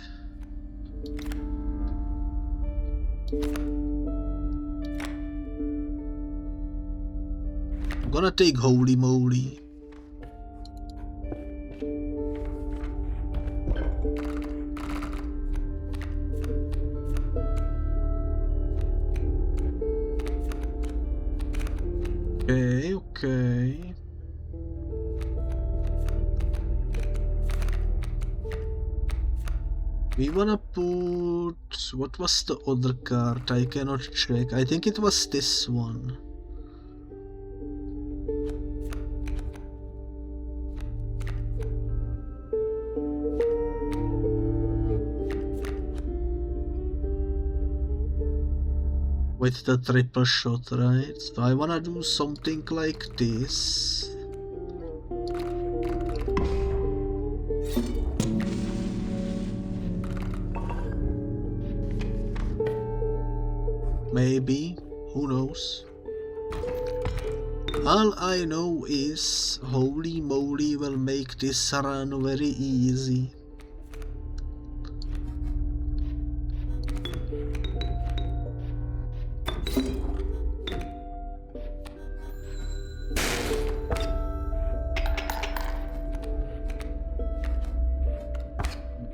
I'm gonna take holy moly. Okay. We wanna put... what was the other card? I cannot check. I think it was this one. With the triple shot, right? So I wanna do something like this. Maybe, who knows? All I know is holy moly will make this run very easy.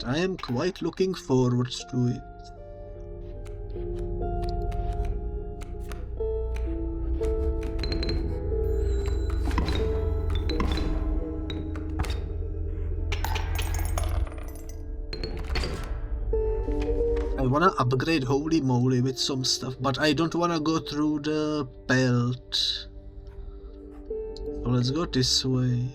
I am quite looking forward to it. I wanna upgrade holy moly with some stuff, but I don't wanna go through the belt. So let's go this way.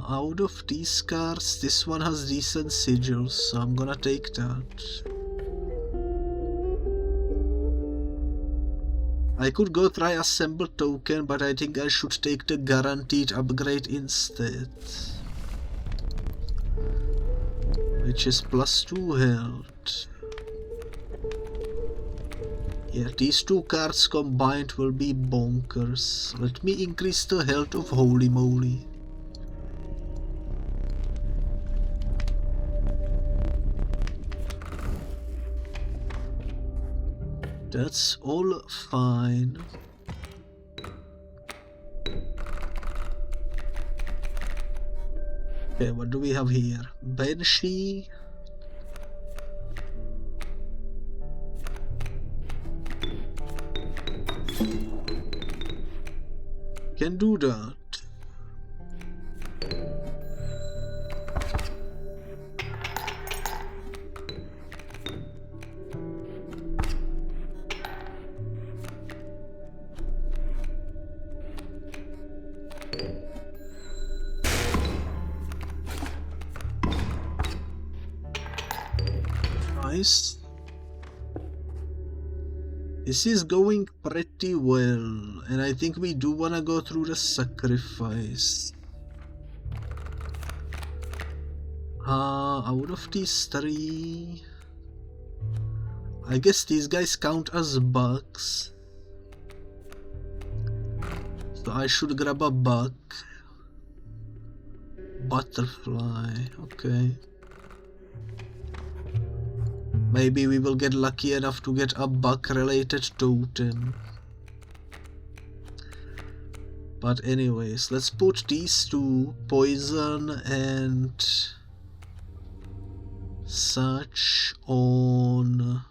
Out of these cards, this one has decent sigils, so I'm gonna take that. I could go try assemble token, but I think I should take the guaranteed upgrade instead. Which is +2 health. Yeah, these two cards combined will be bonkers. Let me increase the health of holy moly. That's all fine. Okay, what do we have here? Banshee. Can do that. Nice. This is going pretty well, and I think we do wanna go through the sacrifice. Out of these three, I guess these guys count as bugs. So I should grab a bug. Butterfly, okay. Maybe we will get lucky enough to get a bug-related totem. But anyways, let's put these two, poison and such, on.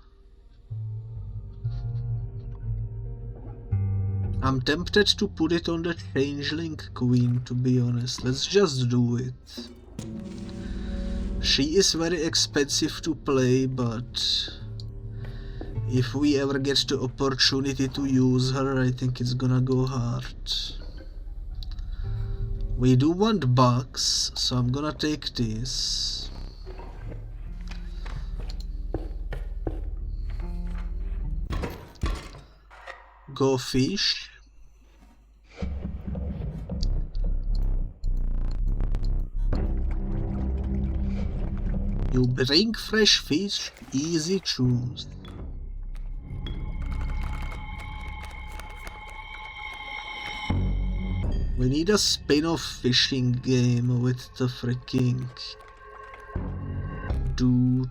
I'm tempted to put it on the Changeling Queen, to be honest. Let's just do it. She is very expensive to play, but if we ever get the opportunity to use her, I think it's gonna go hard. We do want bugs, so I'm gonna take this. Go fish. You bring fresh fish, easy choose. We need a spin-off fishing game with the freaking dude.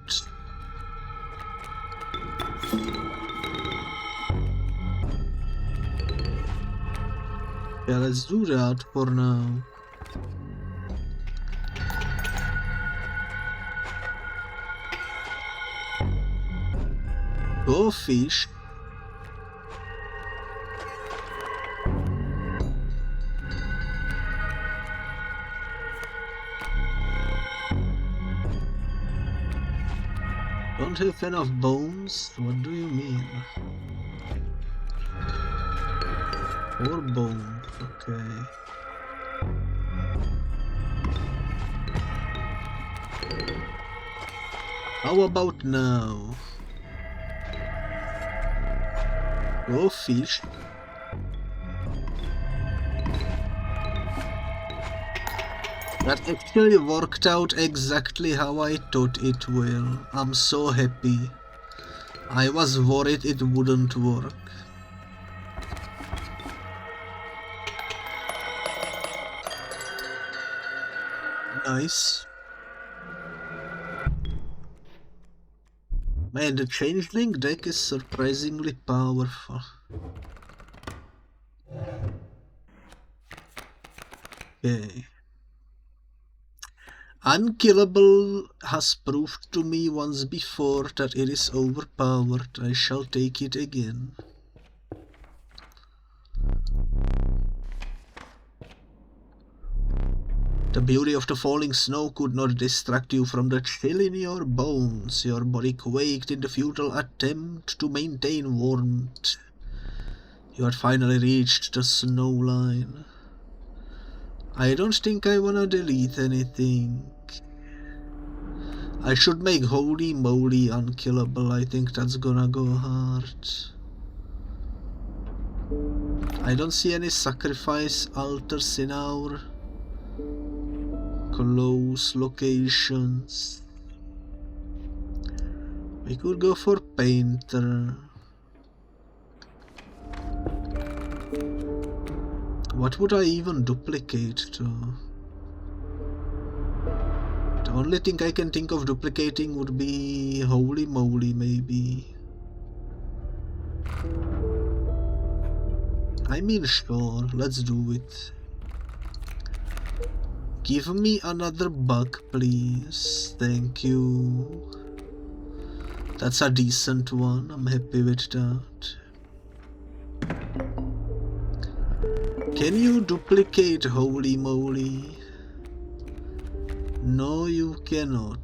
Yeah, let's do that for now. Go fish. Don't have enough bones? What do you mean? 4 bones, okay. How about now? Go fish. That actually worked out exactly how I thought it will. I'm so happy. I was worried it wouldn't work. Nice. Man, the Changeling deck is surprisingly powerful. Okay. Unkillable has proved to me once before that it is overpowered. I shall take it again. The beauty of the falling snow could not distract you from the chill in your bones. Your body quaked in the futile attempt to maintain warmth. You had finally reached the Snowline. I don't think I wanna delete anything. I should make Holy Moly unkillable. I think that's gonna go hard. I don't see any sacrifice altars in our close locations. We could go for Painter. What would I even duplicate to? The only thing I can think of duplicating would be Holy Moly, maybe. I mean, sure, let's do it. Give me another bug, please. Thank you. That's a decent one. I'm happy with that. Can you duplicate Holy Moly? No, you cannot.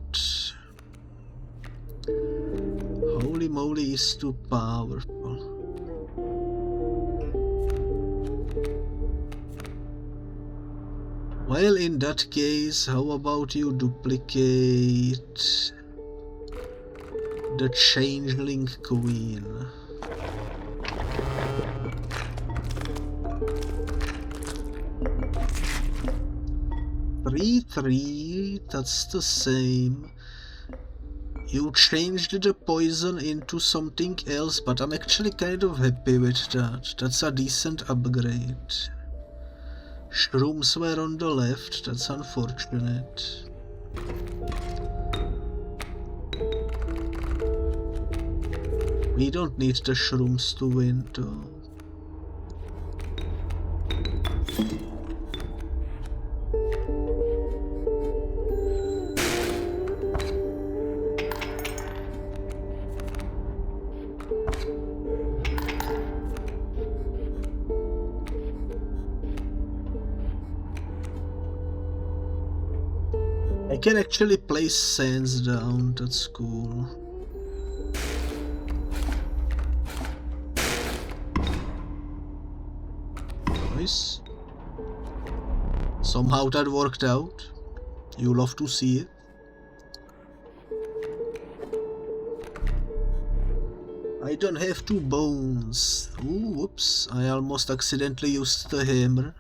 Holy Moly is too powerful. Well, in that case, how about you duplicate the Changeling Queen? Three, that's the same. You changed the poison into something else, but I'm actually kind of happy with that. That's a decent upgrade. Shrooms were on the left, that's unfortunate. We don't need the shrooms to win though. I can actually place sands down, that's cool. Nice. Somehow that worked out. You'll love to see it. I don't have 2 bones. Ooh, whoops. I almost accidentally used the hammer.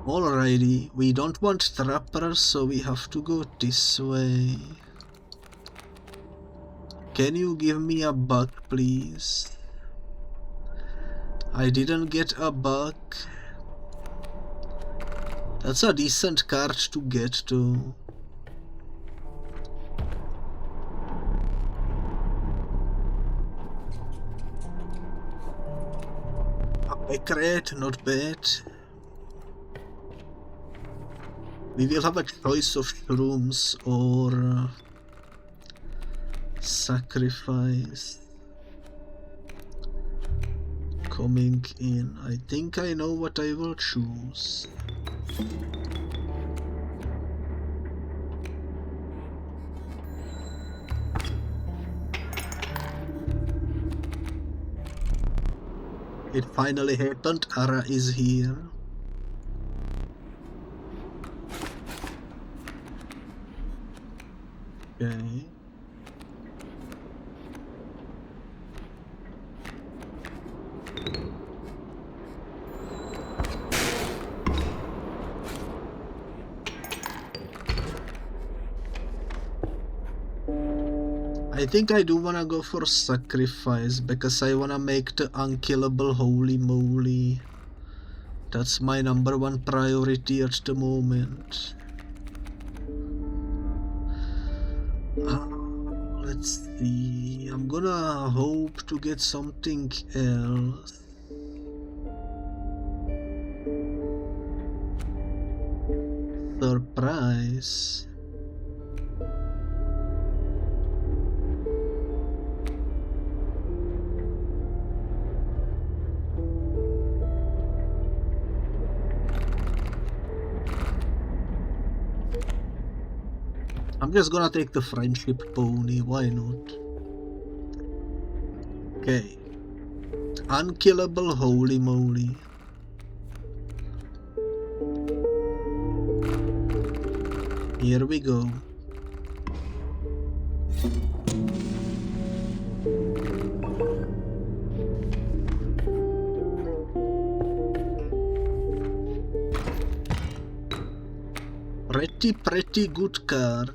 Alrighty, we don't want trappers, so we have to go this way. Can you give me a bug, please? I didn't get a bug. That's a decent card to get to. A back rat, not bad. We will have a choice of shrooms or sacrifice coming in. I think I know what I will choose. It finally happened, Ara is here. Okay. I think I do wanna go for sacrifice because I wanna make the unkillable holy moly. That's my #1 priority at the moment. Let's see. I'm gonna hope to get something else. Surprise. I'm just gonna take the friendship pony, why not? Okay. Unkillable holy moly. Here we go. Pretty good card.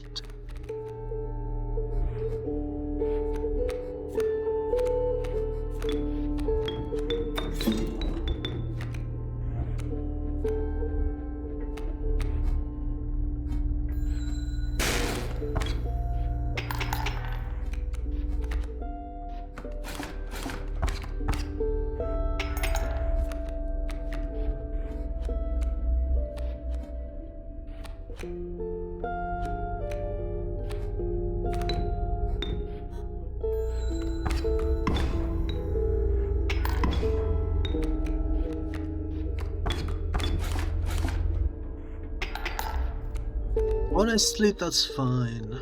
Honestly, that's fine.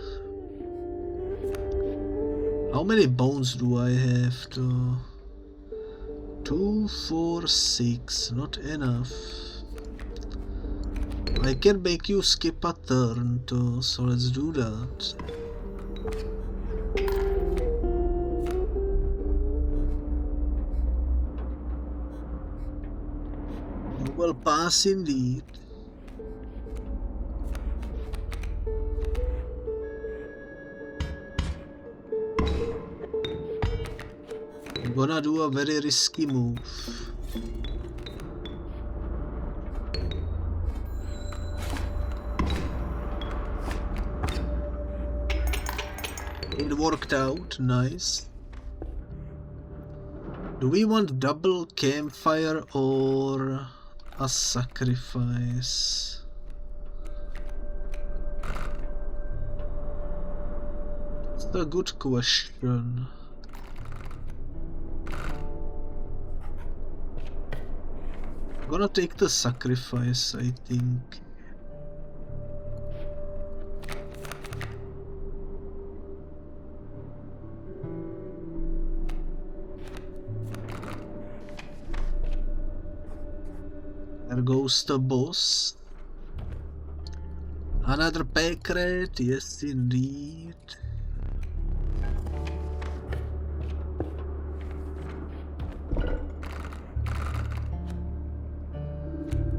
How many bones do I have to? 2, 4, 6. Not enough. I can make you skip a turn too, so let's do that. You will pass indeed. gonna do a very risky move. It worked out, nice. Do we want double campfire or a sacrifice? It's a good question. I'm gonna take the sacrifice, I think. There goes the boss. Another pack rat, yes indeed.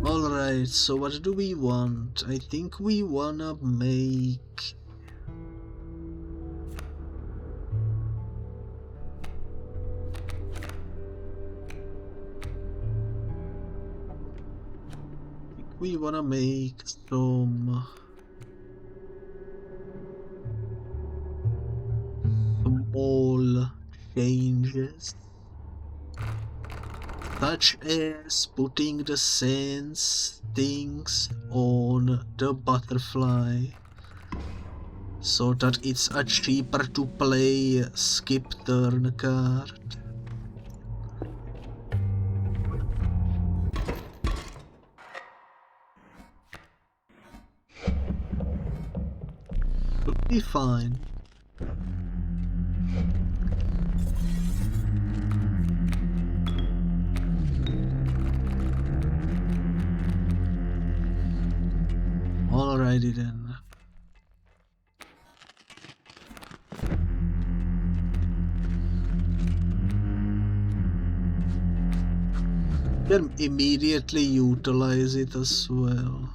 Alright, so what do we want? I think we wanna make... We wanna make some small changes, such as putting the sense things on the butterfly so that it's a cheaper to play skip turn card. Should be fine. Alrighty then. Can immediately utilize it as well.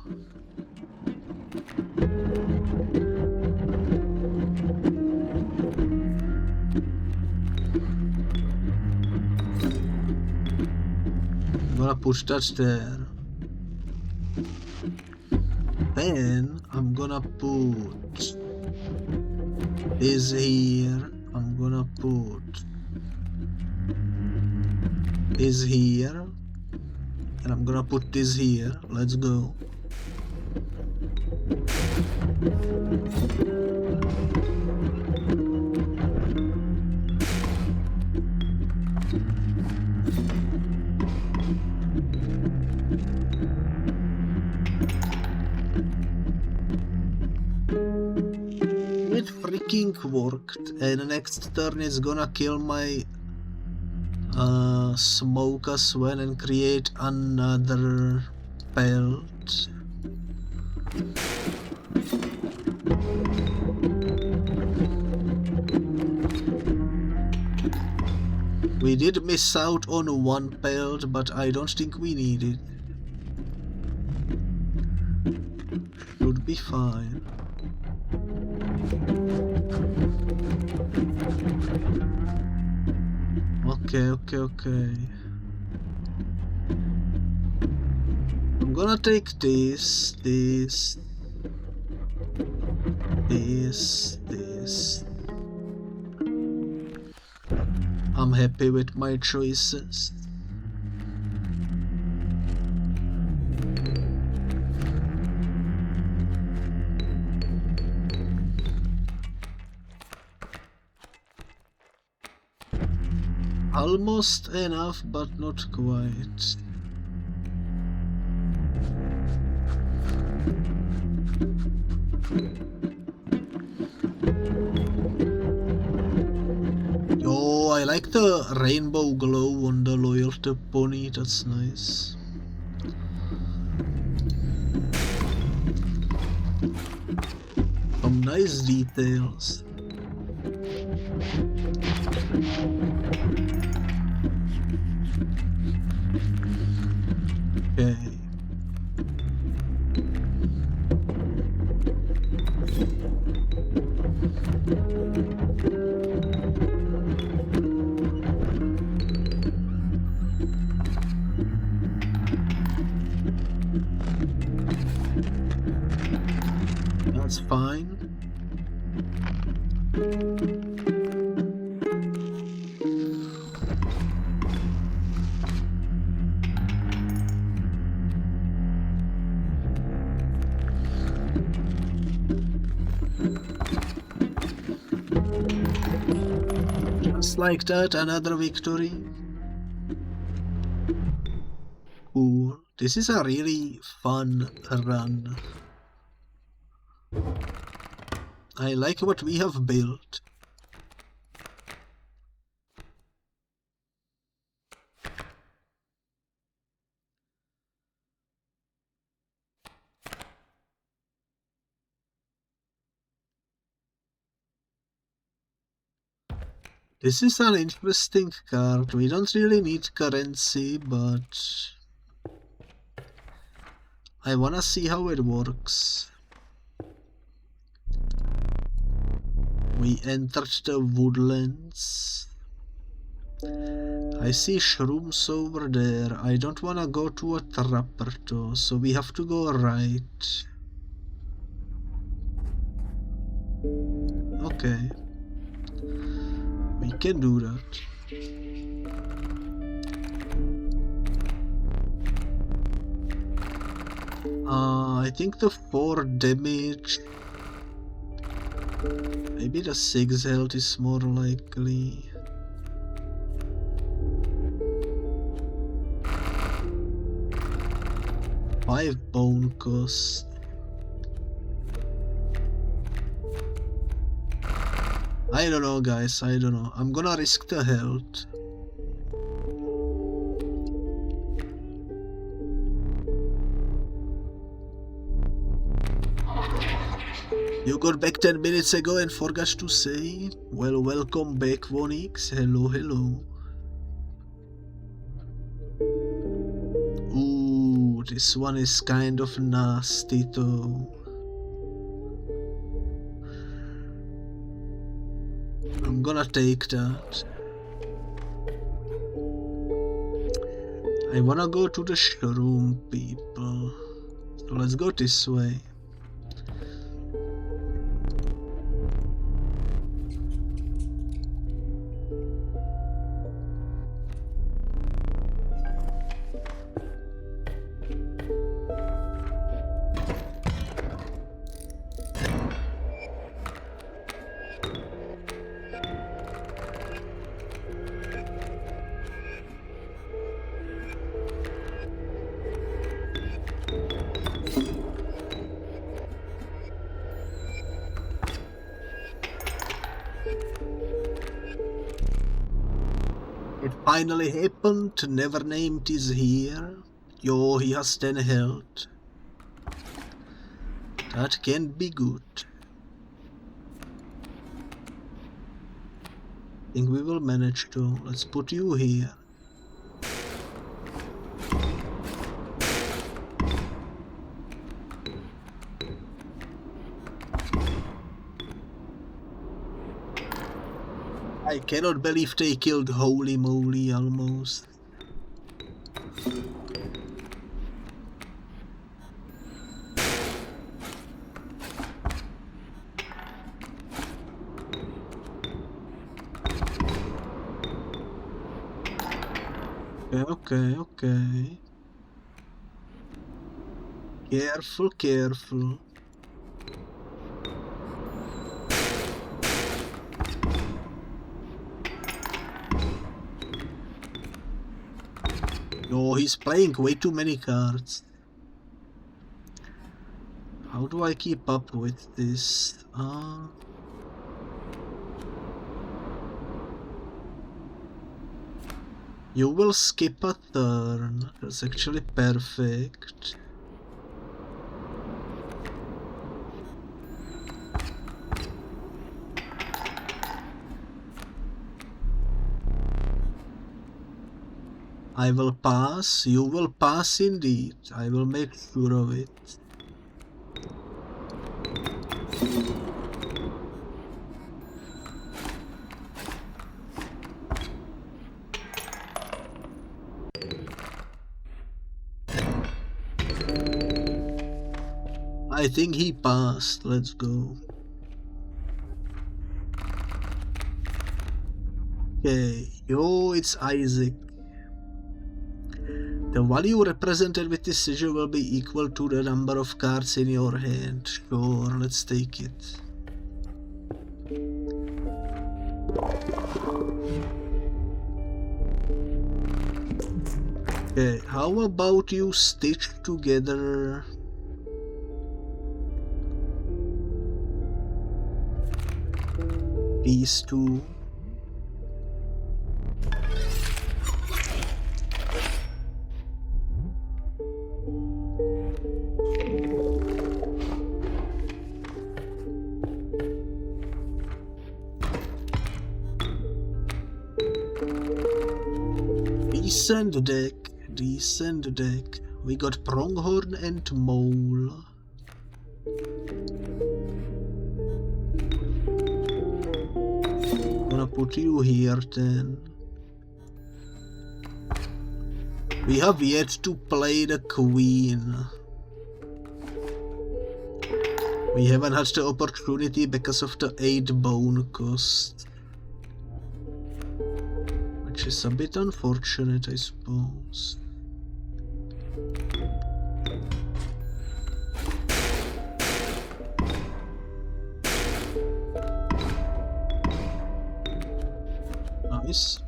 I'm gonna push that there. Then I'm gonna put this here. I'm gonna put this here. And I'm gonna put this here. Let's go. It freaking worked, and the next turn is gonna kill my smoke as well and create another pelt. We did miss out on one pelt, but I don't think we need it. Should be fine. Okay. I'm gonna take this. I'm happy with my choices. Almost enough, but not quite. Yo, I like the rainbow glow on the loyalty pony, that's nice. Some nice details. Okay. That's fine. Just like that, another victory. Cool. This is a really fun run. I like what we have built. This is an interesting card. We don't really need currency, but I wanna see how it works. We entered the Woodlands. I see shrooms over there. I don't wanna go to a trapper though, so we have to go right. Okay. We can do that. I think the 4 damage. Maybe the 6 health is more likely. Five bone cost. I don't know, guys, I don't know. I'm gonna risk the health. You got back 10 minutes ago and forgot to say? Well, welcome back, 1x. Hello, hello. Ooh, this one is kind of nasty though. I'm gonna take that. I wanna go to the shroom people. So let's go this way. Finally happened, never named is here. Yo, he has 10 health. That can be good. Think we will manage to. Let's put you here. I cannot believe they killed Holy Moly almost. Okay. Careful. No, he's playing way too many cards. How do I keep up with this? You will skip a turn. That's actually perfect. I will pass. You will pass indeed. I will make sure of it. I think he passed. Let's go. Okay, yo, it's Isaac. The value represented with this sigil will be equal to the number of cards in your hand. Sure, let's take it. Okay, how about you stitch together these two? Decent deck. We got Pronghorn and Mole. Gonna put you here then. We have yet to play the Queen. We haven't had the opportunity because of the 8 bone cost. Which is a bit unfortunate, I suppose. Nice.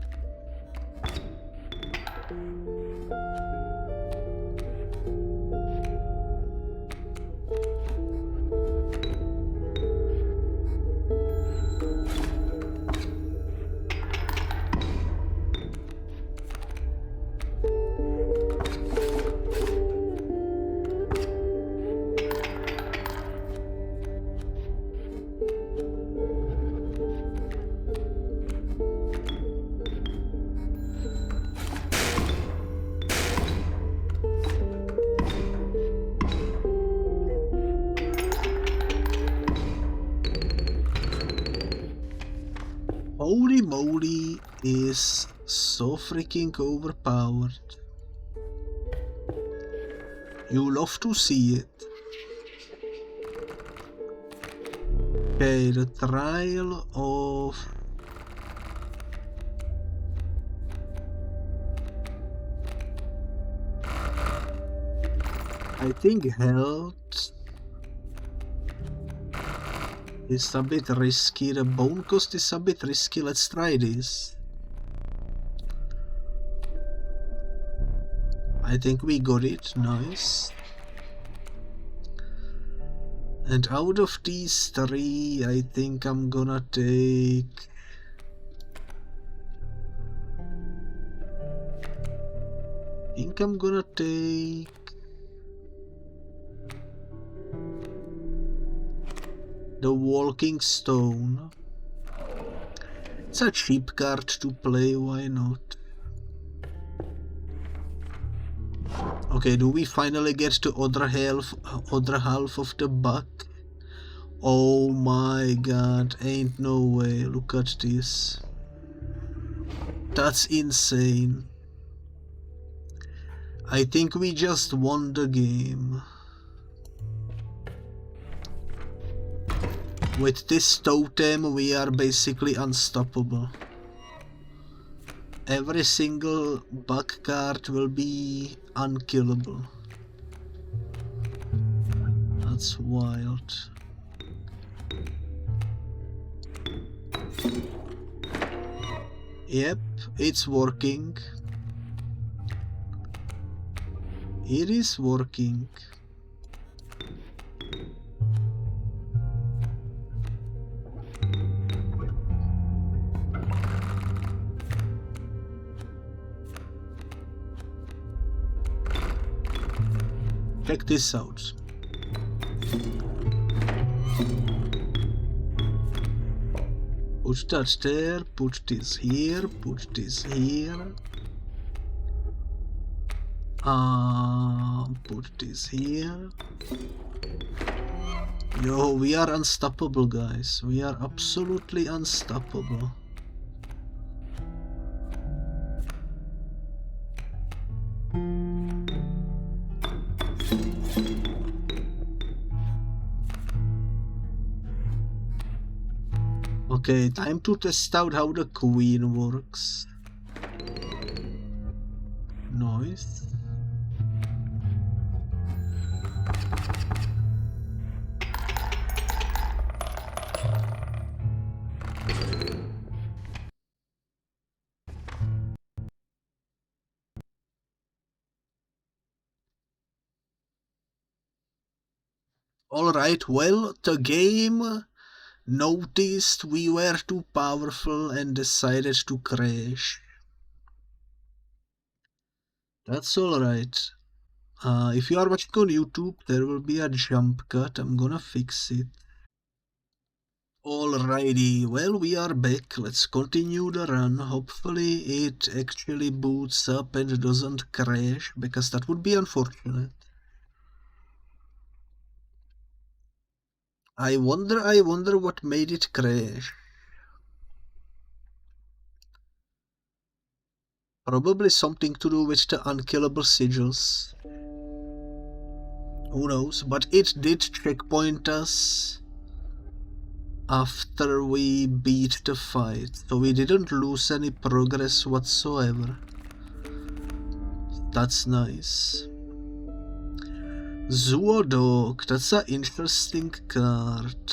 Holy moly is so freaking overpowered. You love to see it. Okay, the trial of I think health is a bit risky. The bone cost is a bit risky. Let's try this. I think we got it. Nice. And out of these 3, I think I'm gonna take... the Walking Stone. It's a cheap card to play, why not? Okay, do we finally get to other half of the buck? Oh my god, ain't no way, look at this. That's insane. I think we just won the game. With this totem we are basically unstoppable. Every single buck card will be unkillable. That's wild. Yep, it's working. It is working. Check this out. Put that there, put this here, put this here. Put this here. Yo, we are unstoppable, guys. We are absolutely unstoppable. Okay, time to test out how the queen works. Nice. Alright, well, the game noticed we were too powerful and decided to crash. That's alright. If you are watching on YouTube, there will be a jump cut. I'm gonna fix it. Alrighty, well, we are back. Let's continue the run. Hopefully it actually boots up and doesn't crash, because that would be unfortunate. I wonder what made it crash. Probably something to do with the unkillable sigils. Who knows, but it did checkpoint us after we beat the fight, so we didn't lose any progress whatsoever. That's nice. Zoodog, that's an interesting card.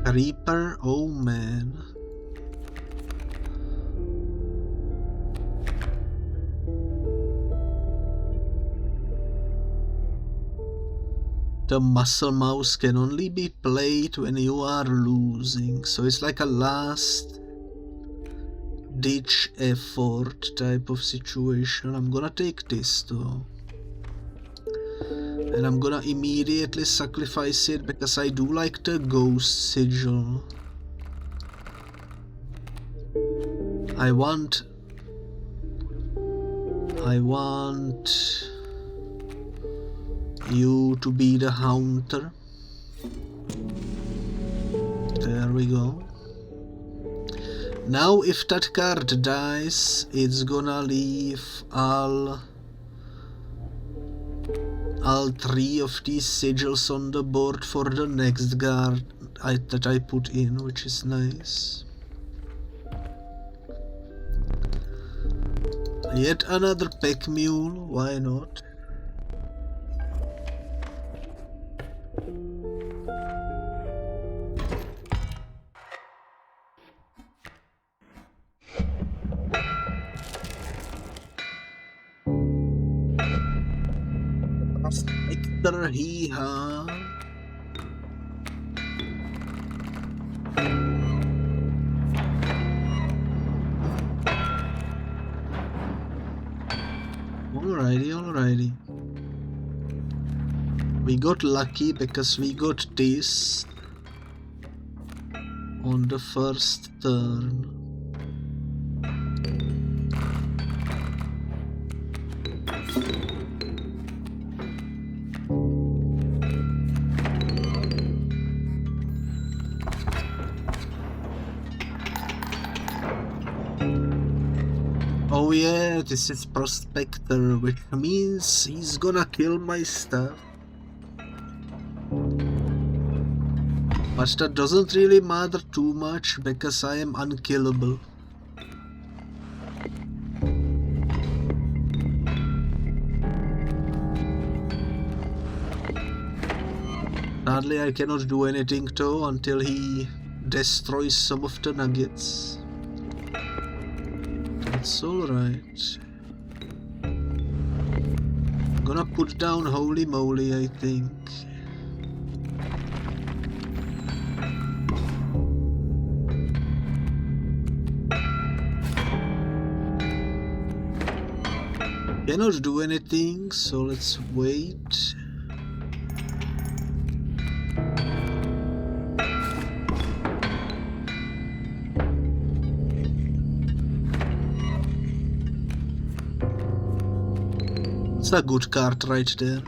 Reaper, oh man. The muscle mouse can only be played when you are losing, so it's like a last ditch effort type of situation. I'm gonna take this though, and I'm gonna immediately sacrifice it because I do like the ghost sigil. I want you to be the haunter. There we go. Now if that card dies, it's gonna leave all three of these sigils on the board for the next guard that I put in, which is nice. Yet another pack mule, why not? Prospector hee-ha. Alrighty. We got lucky because we got this on the first turn. Oh yeah, this is Prospector, which means he's gonna kill my stuff. But that doesn't really matter too much because I am unkillable. Sadly, I cannot do anything though until he destroys some of the nuggets. That's alright. I'm gonna put down Holy Moly, I think. Cannot do anything, so let's wait. It's a good card right there.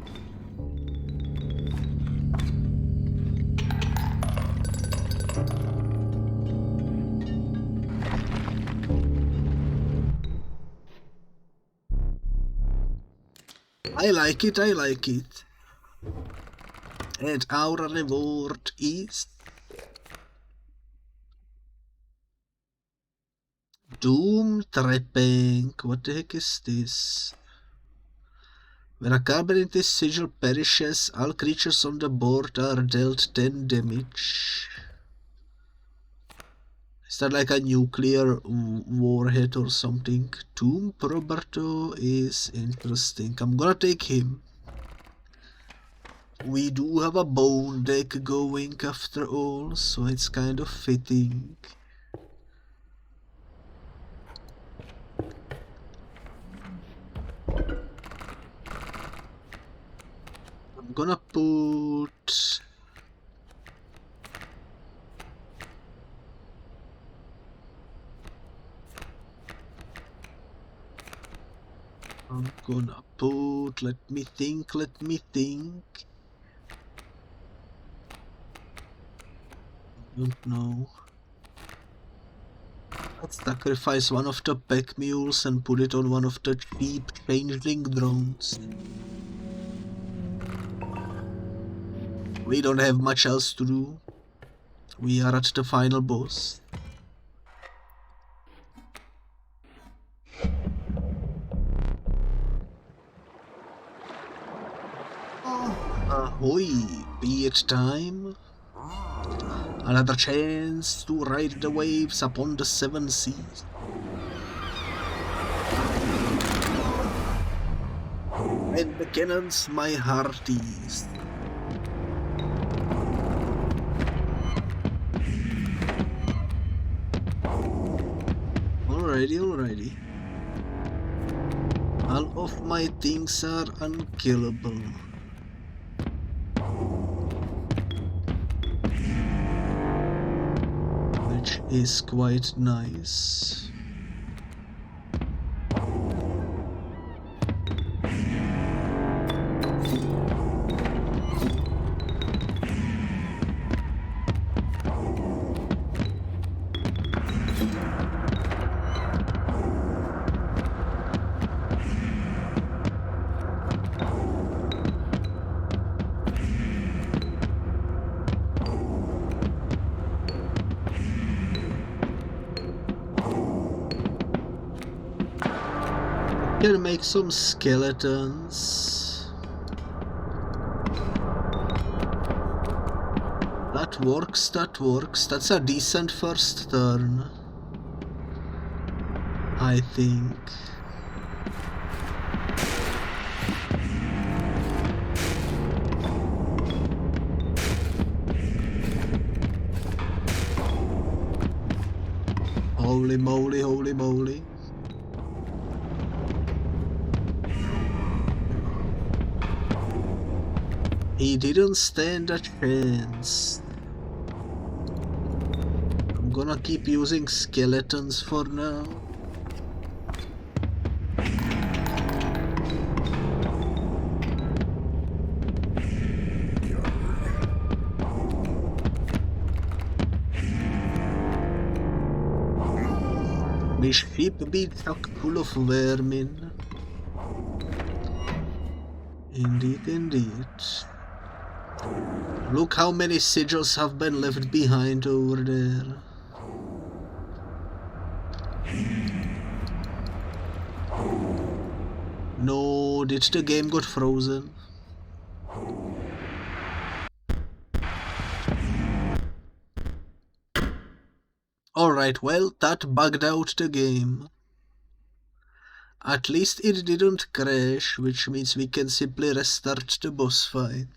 I like it, I like it. And our reward is... Doom Trapping. What the heck is this? When a cabinet sigil perishes, all creatures on the board are dealt 10 damage. Is that like a nuclear warhead or something? Tomb Proberto is interesting. I'm gonna take him. We do have a bone deck going after all, so it's kind of fitting. I'm gonna put... let me think. Don't know. Let's sacrifice one of the pack mules and put it on one of the cheap changeling drones. We don't have much else to do. We are at the final boss. Ahoy, be it time. Another chance to ride the waves upon the seven seas. And the cannons, my hearties. Alrighty. All of my things are unkillable. Which is quite nice. Can make some skeletons. That works. That's a decent first turn, I think. Holy moly. He didn't stand a chance. I'm gonna keep using skeletons for now. My ship be chock full of vermin. Indeed. Look how many sigils have been left behind over there. No, did the game got frozen? Alright, well, that bugged out the game. At least it didn't crash, which means we can simply restart the boss fight.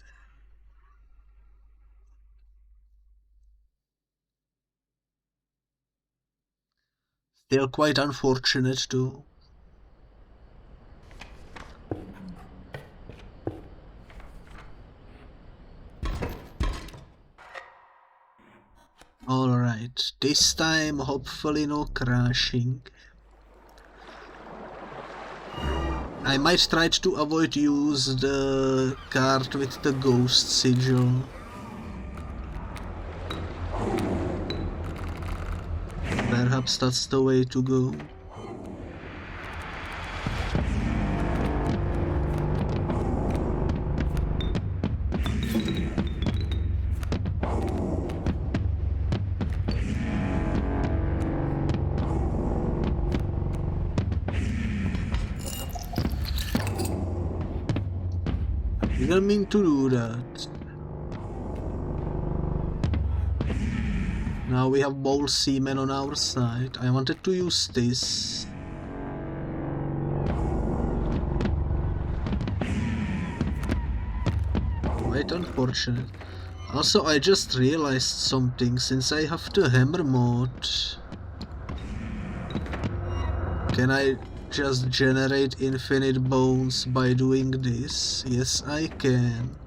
Still quite unfortunate too. Alright, this time hopefully no crashing. I might try to avoid use the card with the ghost sigil. Perhaps that's the way to go. Didn't mean to do that. Now we have bold seamen on our side. I wanted to use this. Quite unfortunate. Also, I just realized something. Since I have the hammer mode, can I just generate infinite bones by doing this? Yes, I can.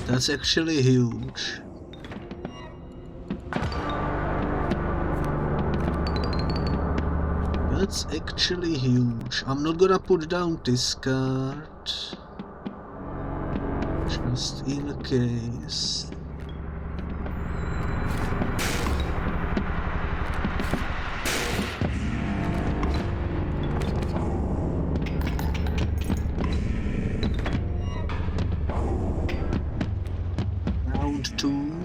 That's actually huge. That's actually huge. I'm not gonna put down this card, just in case. Round 2.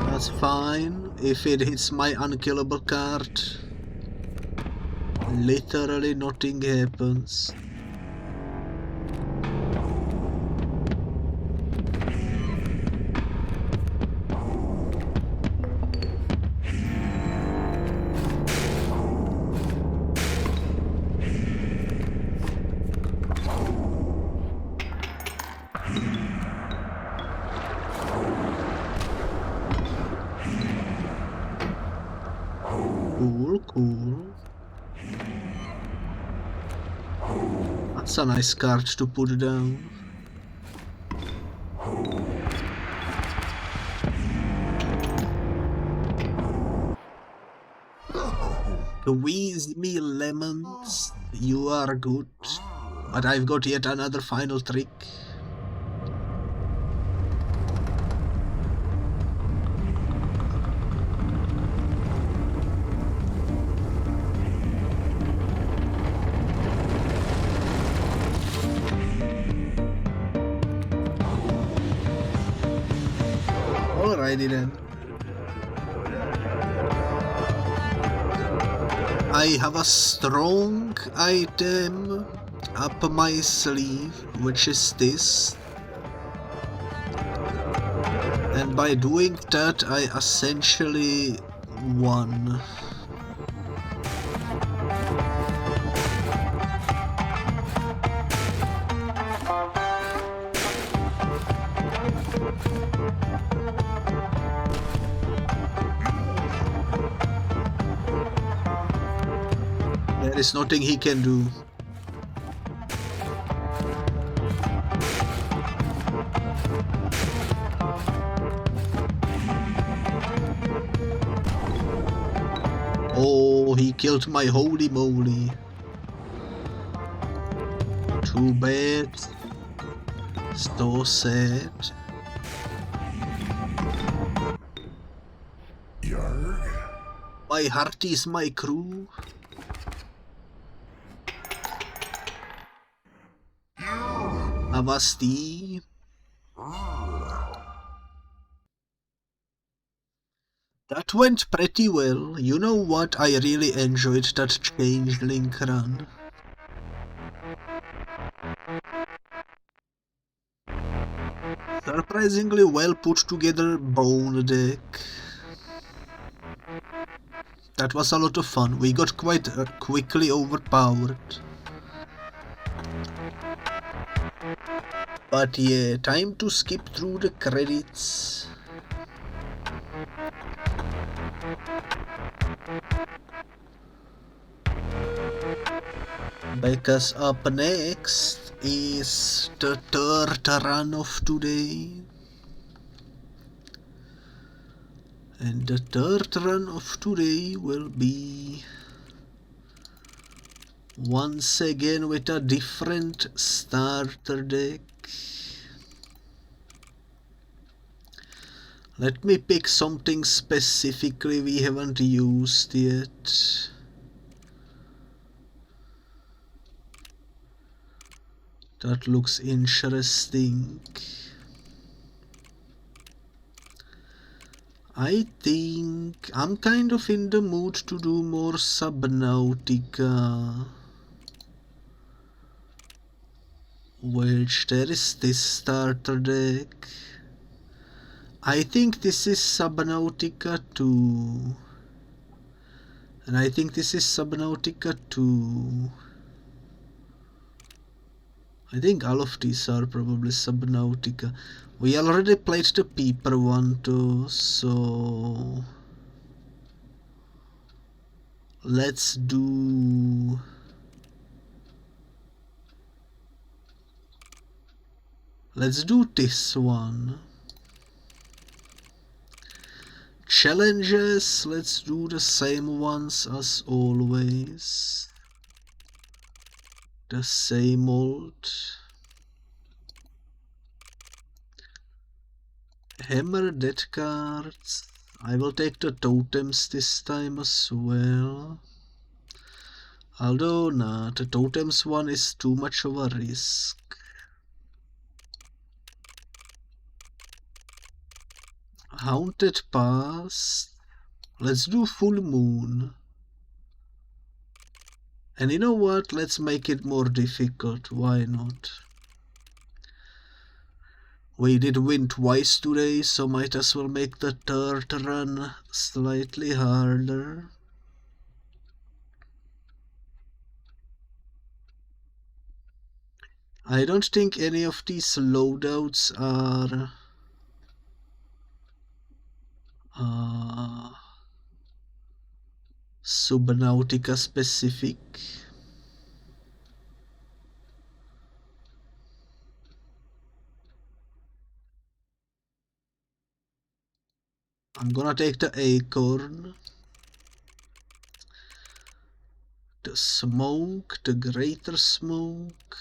That's fine if it hits my unkillable card. Literally nothing happens. Cool. That's a nice card to put down. Squeeze me lemons, you are good. But I've got yet another final trick. Alrighty then. I have a strong item up my sleeve, which is this. And by doing that, I essentially won. There is nothing he can do. Oh, he killed my holy moly. Too bad. So sad. My heart is my crew. Avasti. That went pretty well. You know what? I really enjoyed that Changeling run. Surprisingly well put together bone deck. That was a lot of fun. We got quite quickly overpowered. But yeah, time to skip through the credits. Because up next is the third run of today. And the third run of today will be once again with a different starter deck. Let me pick something specifically we haven't used yet. That looks interesting. I think I'm kind of in the mood to do more Subnautica. Which there is this starter deck. I think this is Subnautica 2. And I think this is Subnautica 2. I think all of these are probably Subnautica. We already played the Peeper one too, so let's do this one. Challenges, let's do the same ones as always. The same old. Hammer dead cards. I will take the totems this time as well. Although, nah, the totems one is too much of a risk. Haunted Past. Let's do Full Moon. And you know what? Let's make it more difficult. Why not? We did win twice today, so might as well make the third run slightly harder. I don't think any of these loadouts are Subnautica specific. I'm gonna take the acorn, the smoke, the greater smoke.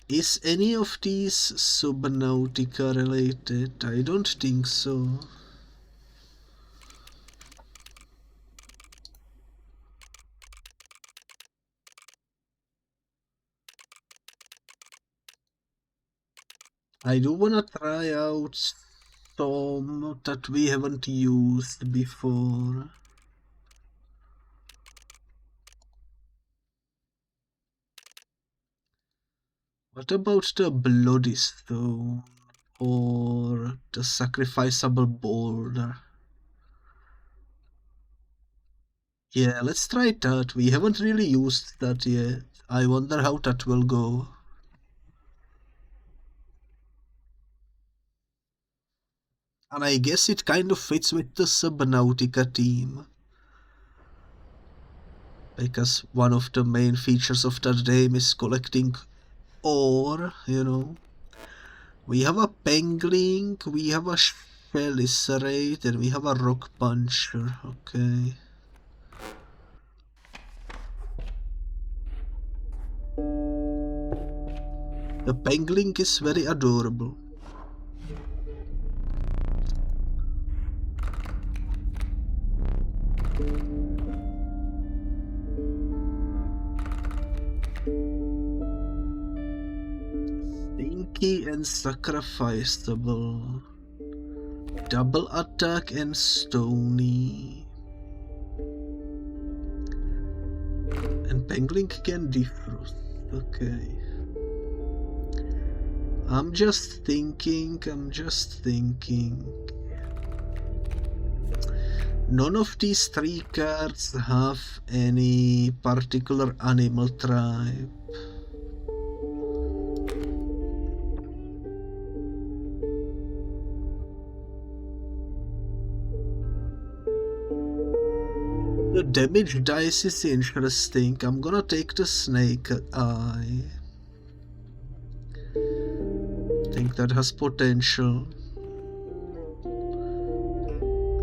Is any of these Subnautica related? I don't think so. I do wanna try out some that we haven't used before. What about the Bloody Stone or the Sacrificeable Boulder? Yeah, let's try that. We haven't really used that yet. I wonder how that will go. And I guess it kind of fits with the Subnautica team. Because one of the main features of that game is collecting ore, you know. We have a Pengling, we have a Feliciterate, and we have a Rock Puncher, okay. The Pengling is very adorable. Stinky and Sacrificeable. Double Attack and Stony. And Pengling can defrost, okay. I'm just thinking. None of these three cards have any particular animal type. The damage dice is interesting. I'm gonna take the Snake Eye. I think that has potential.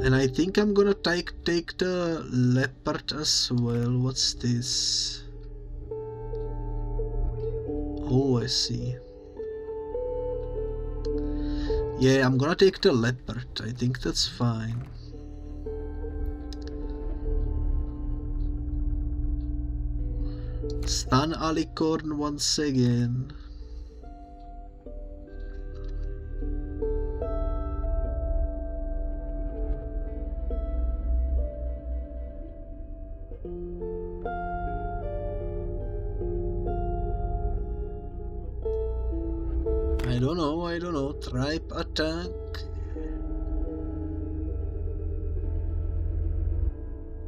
And I think I'm gonna take the Leopard as well. What's this? Oh, I see. Yeah, I'm gonna take the Leopard. I think that's fine. Stun Alicorn once again. . don't know. Tribe attack.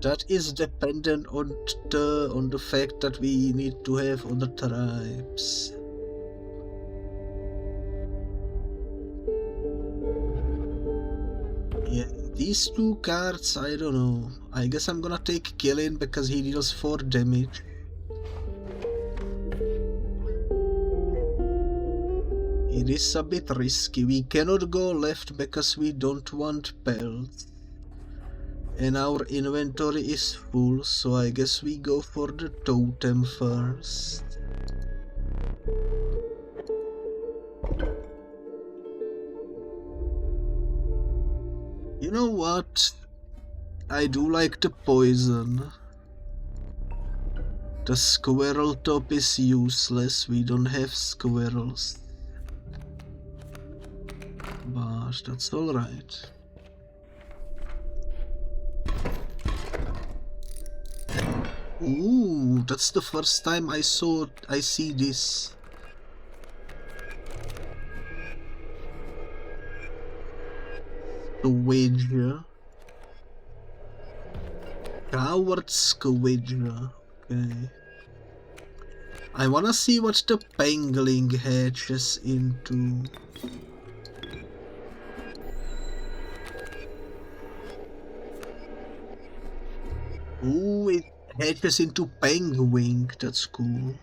That is dependent on the fact that we need to have other tribes. Yeah, these two cards, I don't know. I guess I'm gonna take Killin because he deals 4 damage. It is a bit risky. We cannot go left because we don't want pelts. And our inventory is full, so I guess we go for the totem first. You know what? I do like the poison. The squirrel top is useless, we don't have squirrels. But that's alright. Ooh, that's the first time I see this. Squidger. Coward Squidger. Okay. I wanna see what the pangling hatches into. Ooh, it hatches into penguin. That's cool.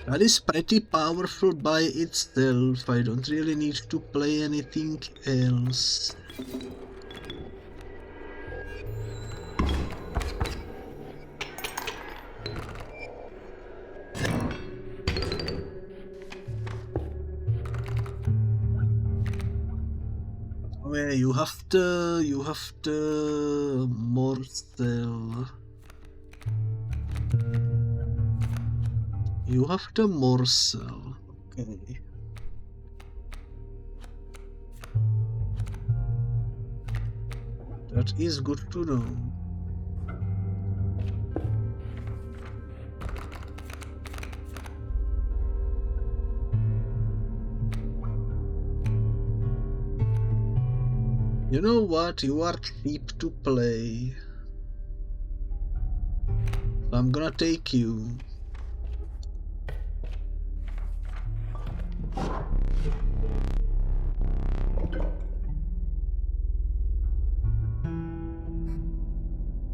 That is pretty powerful by itself. I don't really need to play anything else. Where you have the morsel. You have the morsel. Okay. That is good to know. You know what? You are cheap to play. So I'm gonna take you.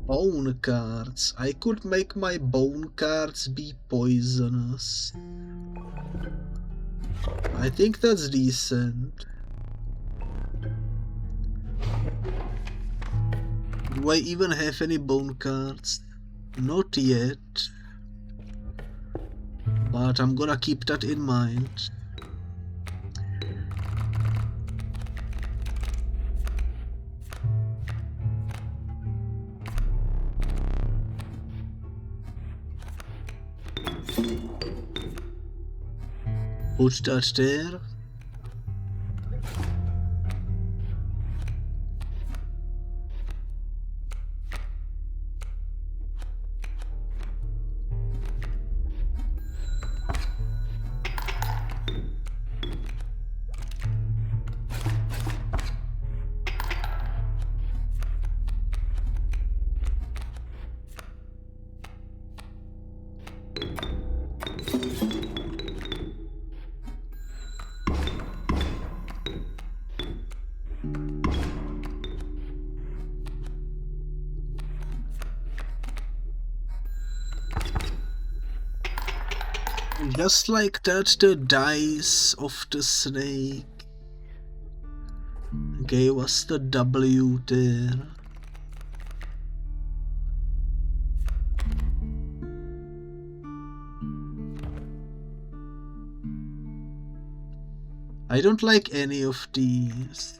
Bone cards. I could make my bone cards be poisonous. I think that's decent. Do I even have any bone cards? Not yet. But I'm gonna keep that in mind. Put that there. Just like that, the dice of the snake gave us the W there. I don't like any of these.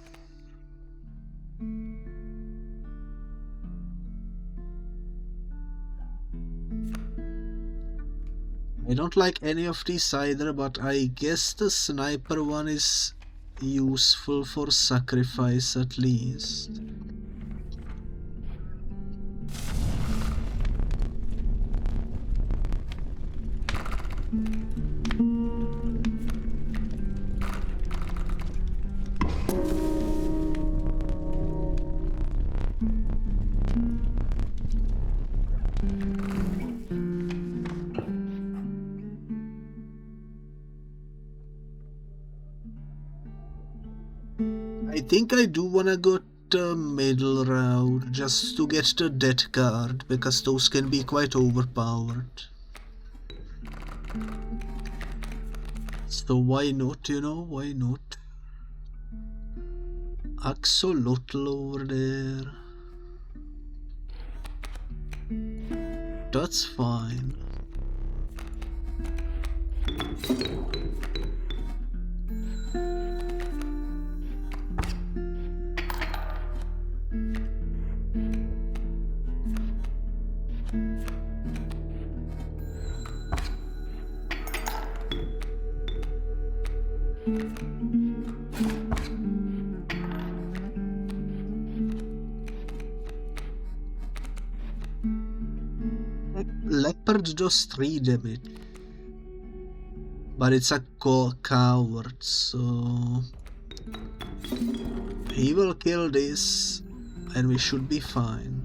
I don't like any of these either, but I guess the sniper one is useful for sacrifice at least. I think I do wanna go the middle route just to get the death card, because those can be quite overpowered. So why not, you know, why not? Axolotl over there. That's fine. Leopard does 3 damage, but it's a coward, so he will kill this and we should be fine.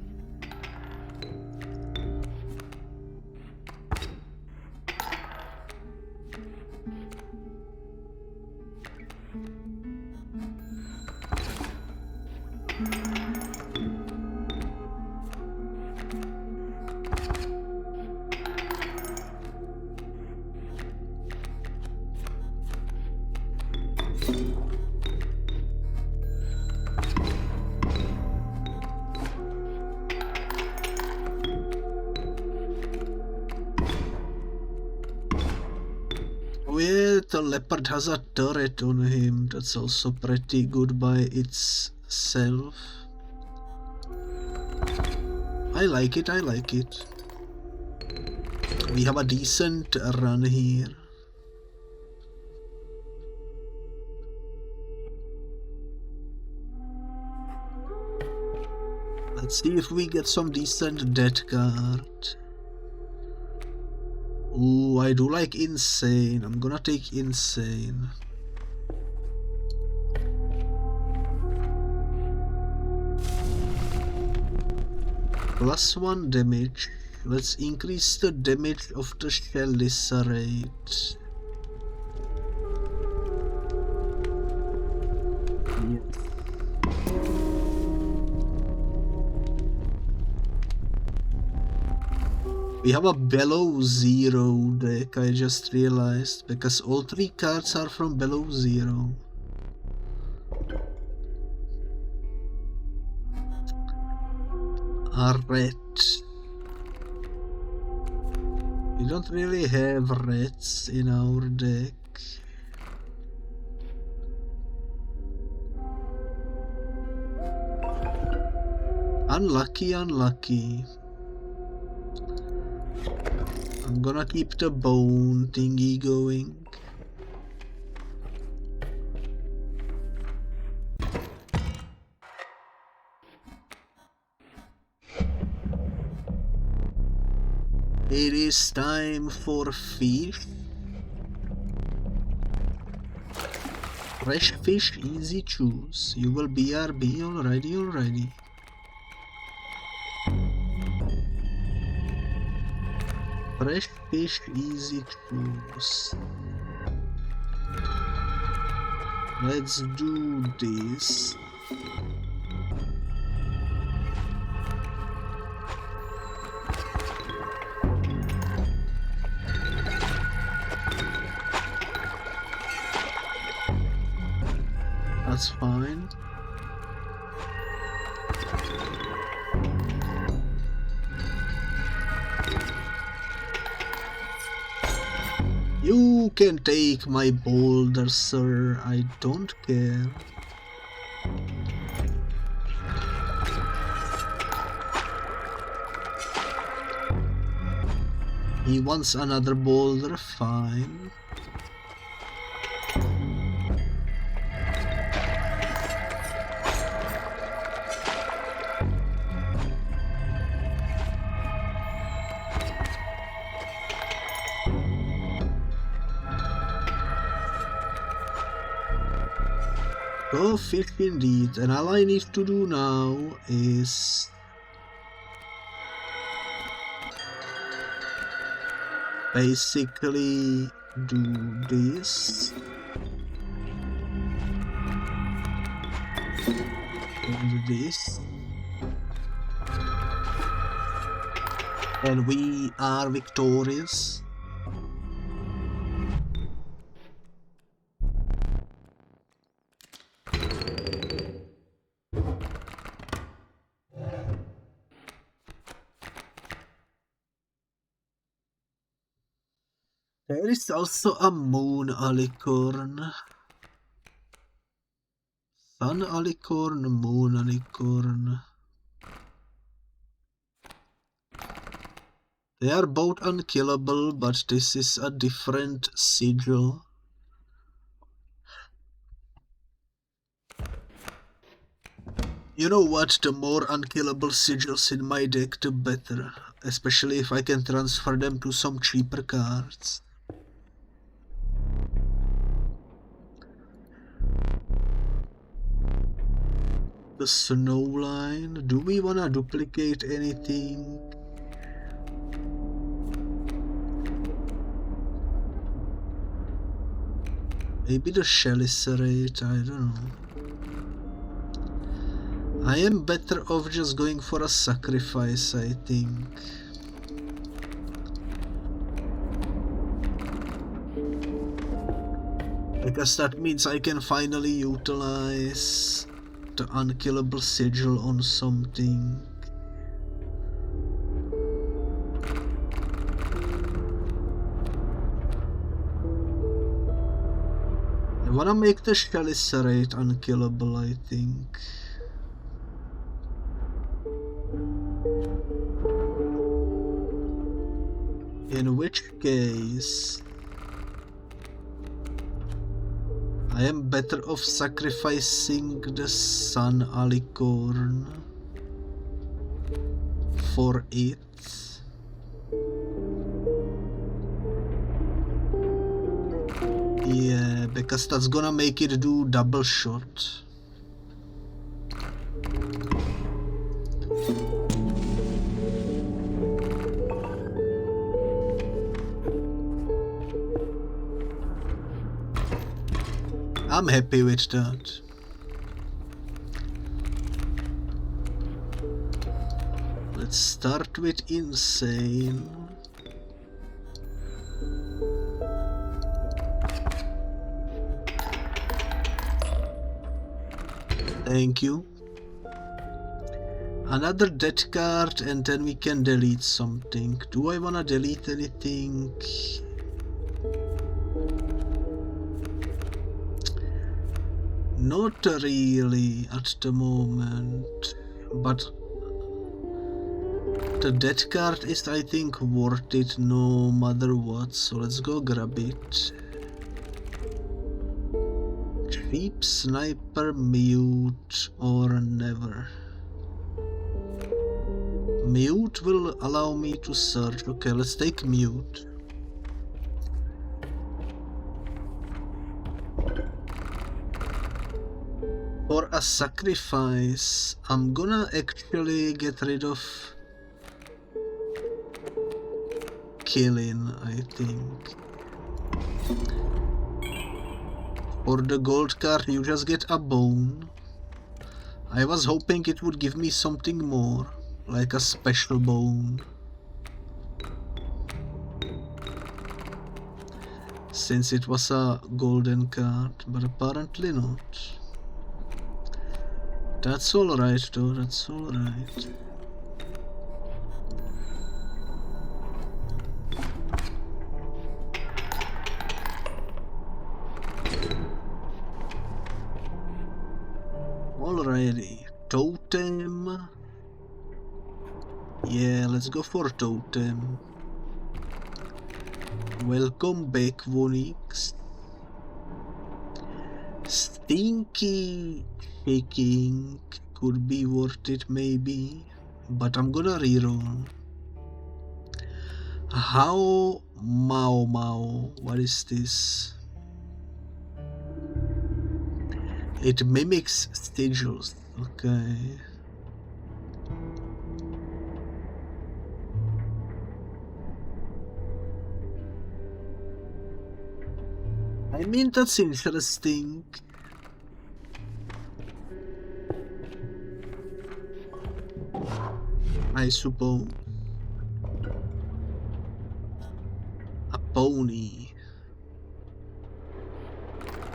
The leopard has a turret on him, that's also pretty good by itself. I like it, I like it. We have a decent run here. Let's see if we get some decent death card. Ooh, I do like insane. I'm gonna take insane. +1 damage. Let's increase the damage of the shell disarrayed. Yes. We have a below 0 deck, I just realized, because all 3 cards are from below 0. A rat. We don't really have rats in our deck. Unlucky, unlucky. I'm gonna keep the bone thingy going. It is time for fish. Fresh fish, easy choose. You will BRB, alrighty, alrighty. Fresh fish, easy choose. Let's do this. That's fine. You can take my boulder, sir. I don't care. He wants another boulder, fine. Go fish indeed, and all I need to do now is basically do this and this, and we are victorious. There is also a moon alicorn. Sun alicorn, moon alicorn. They are both unkillable, but this is a different sigil. You know what, the more unkillable sigils in my deck, the better. Especially if I can transfer them to some cheaper cards. The Snowline. Do we wanna duplicate anything? Maybe the Chelicerator, I don't know. I am better off just going for a sacrifice, I think. Because that means I can finally utilize the unkillable sigil on something. I wanna make the Chelicerate unkillable, I think. In which case I am better off sacrificing the Sun Alicorn for it. Yeah, because that's gonna make it do double shot. I'm happy with that. Let's start with Insane. Thank you. Another dead card and then we can delete something. Do I wanna delete anything? Not really at the moment, but the dead card is, I think, worth it no matter what, so let's go grab it. Cheap Sniper, Mute or never. Mute will allow me to search. Okay, let's take Mute. For a sacrifice, I'm gonna actually get rid of Killing, I think. For the gold card, you just get a bone. I was hoping it would give me something more, like a special bone. Since it was a golden card, but apparently not. That's alright though, that's alright. Alrighty, Totem. Yeah, let's go for Totem. Welcome back, Vonix. Stinky Shaking could be worth it maybe, but I'm gonna reroll. How Mau, what is this? It mimics sigils. Okay. I mean, that's interesting. I suppose. A pony.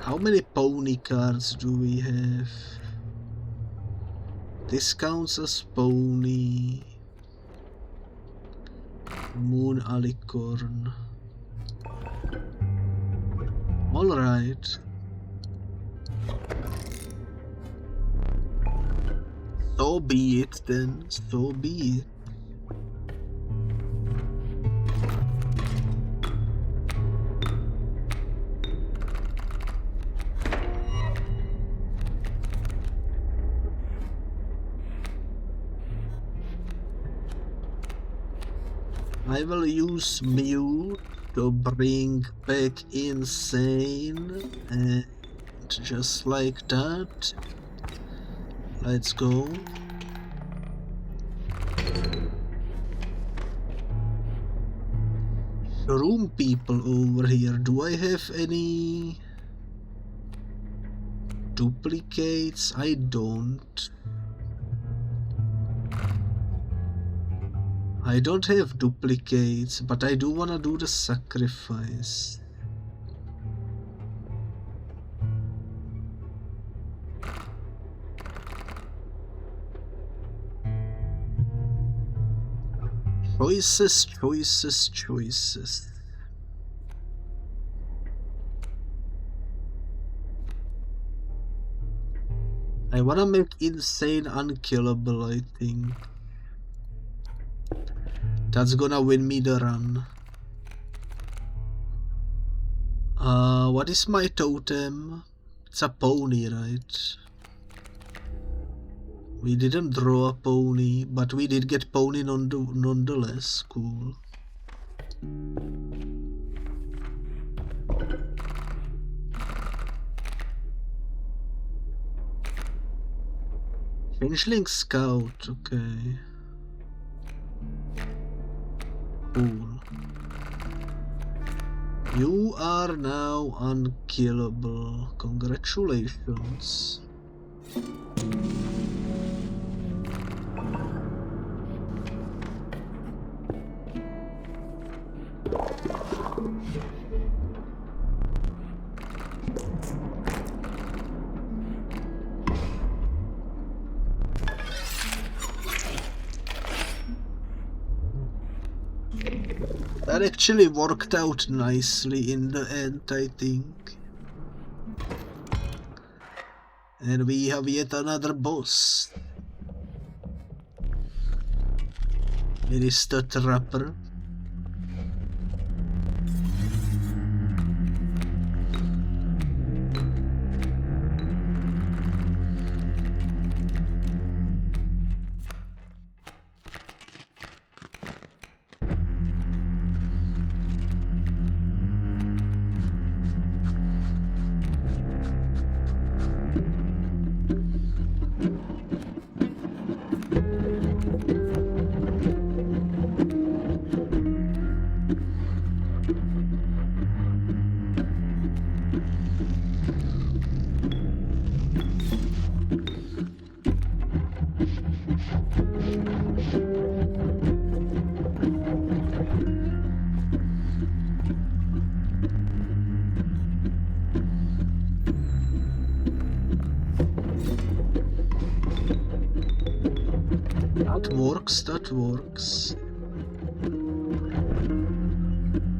How many pony cards do we have? This counts as pony. Moon alicorn. Alright. So be it then, so be it. I will use Mew to bring back Insane, and just like that, let's go. Room people over here, do I have any duplicates? I don't. I don't have duplicates, but I do wanna do the sacrifice. Choices, choices, choices. I wanna make Insane unkillable, I think. That's gonna win me the run. What is my totem? It's a pony, right? We didn't draw a pony, but we did get pony nonetheless. Cool. Changeling Scout, okay. Cool. You are now unkillable. Congratulations. That actually worked out nicely in the end, I think. And we have yet another boss. It is the Trapper. That works.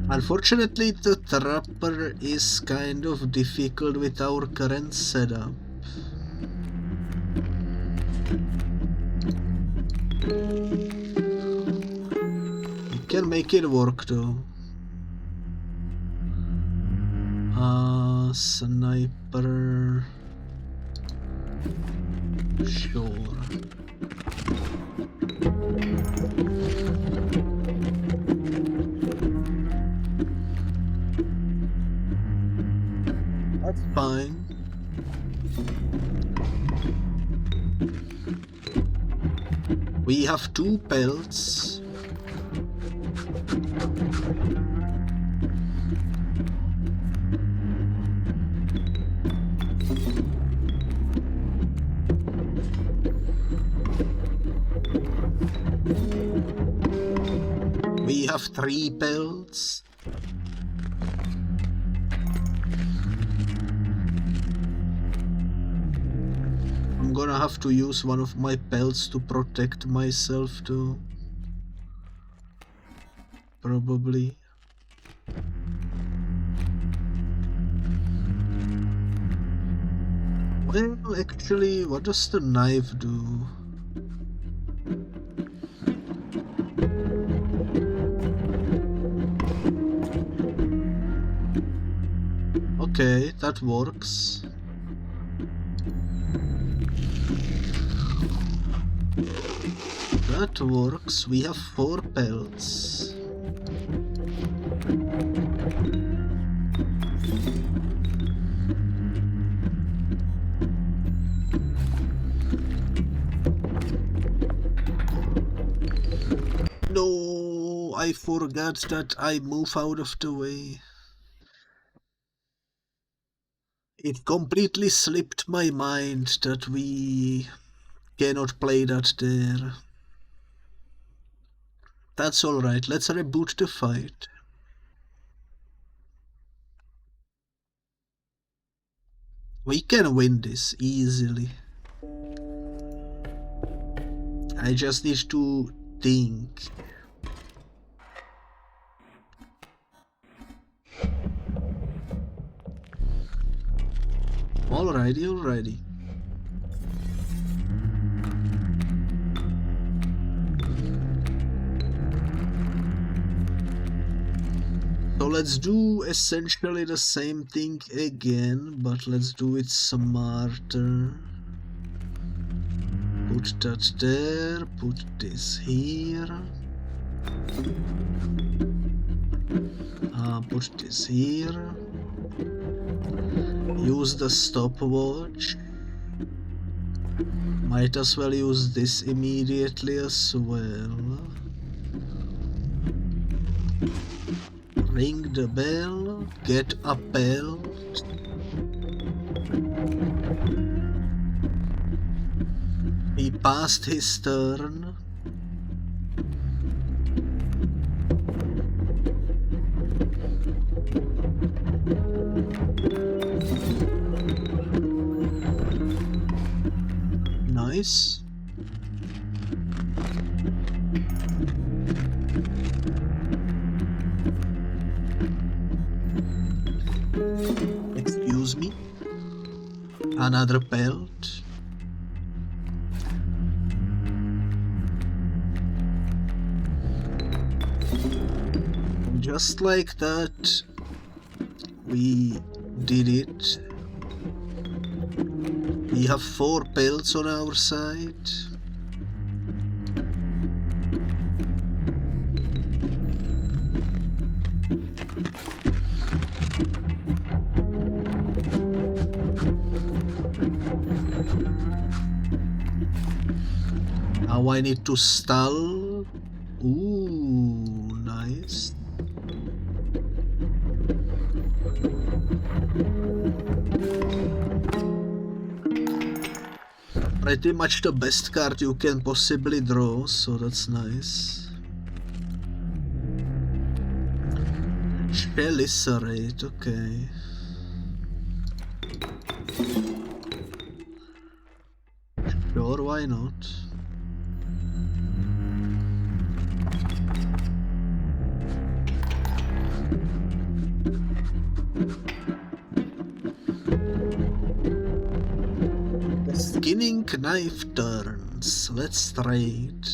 Unfortunately, the Trapper is kind of difficult with our current setup. We can make it work though. Sniper. Sure. That's fine. We have 2 pelts. We have 3 pelts. I'm gonna have to use one of my pelts to protect myself too. Probably. Well, actually, what does the knife do? Okay, that works. That works. We have 4 pelts. No, I forgot that I move out of the way. It completely slipped my mind that we cannot play that there. That's alright, let's reboot the fight. We can win this easily. I just need to think. Alrighty. So let's do essentially the same thing again, but let's do it smarter. Put that there, put this here. Put this here. Use the stopwatch. Might as well use this immediately as well. Ring the bell, get a belt. He passed his turn. Nice. Excuse me. Another belt. Just like that, we did it. We have 4 pelts on our side. Now I need to stall. Ooh, nice. Pretty much the best card you can possibly draw, so that's nice. Chelicerated, okay. Sure, why not? Skinning knife turns. Let's trade.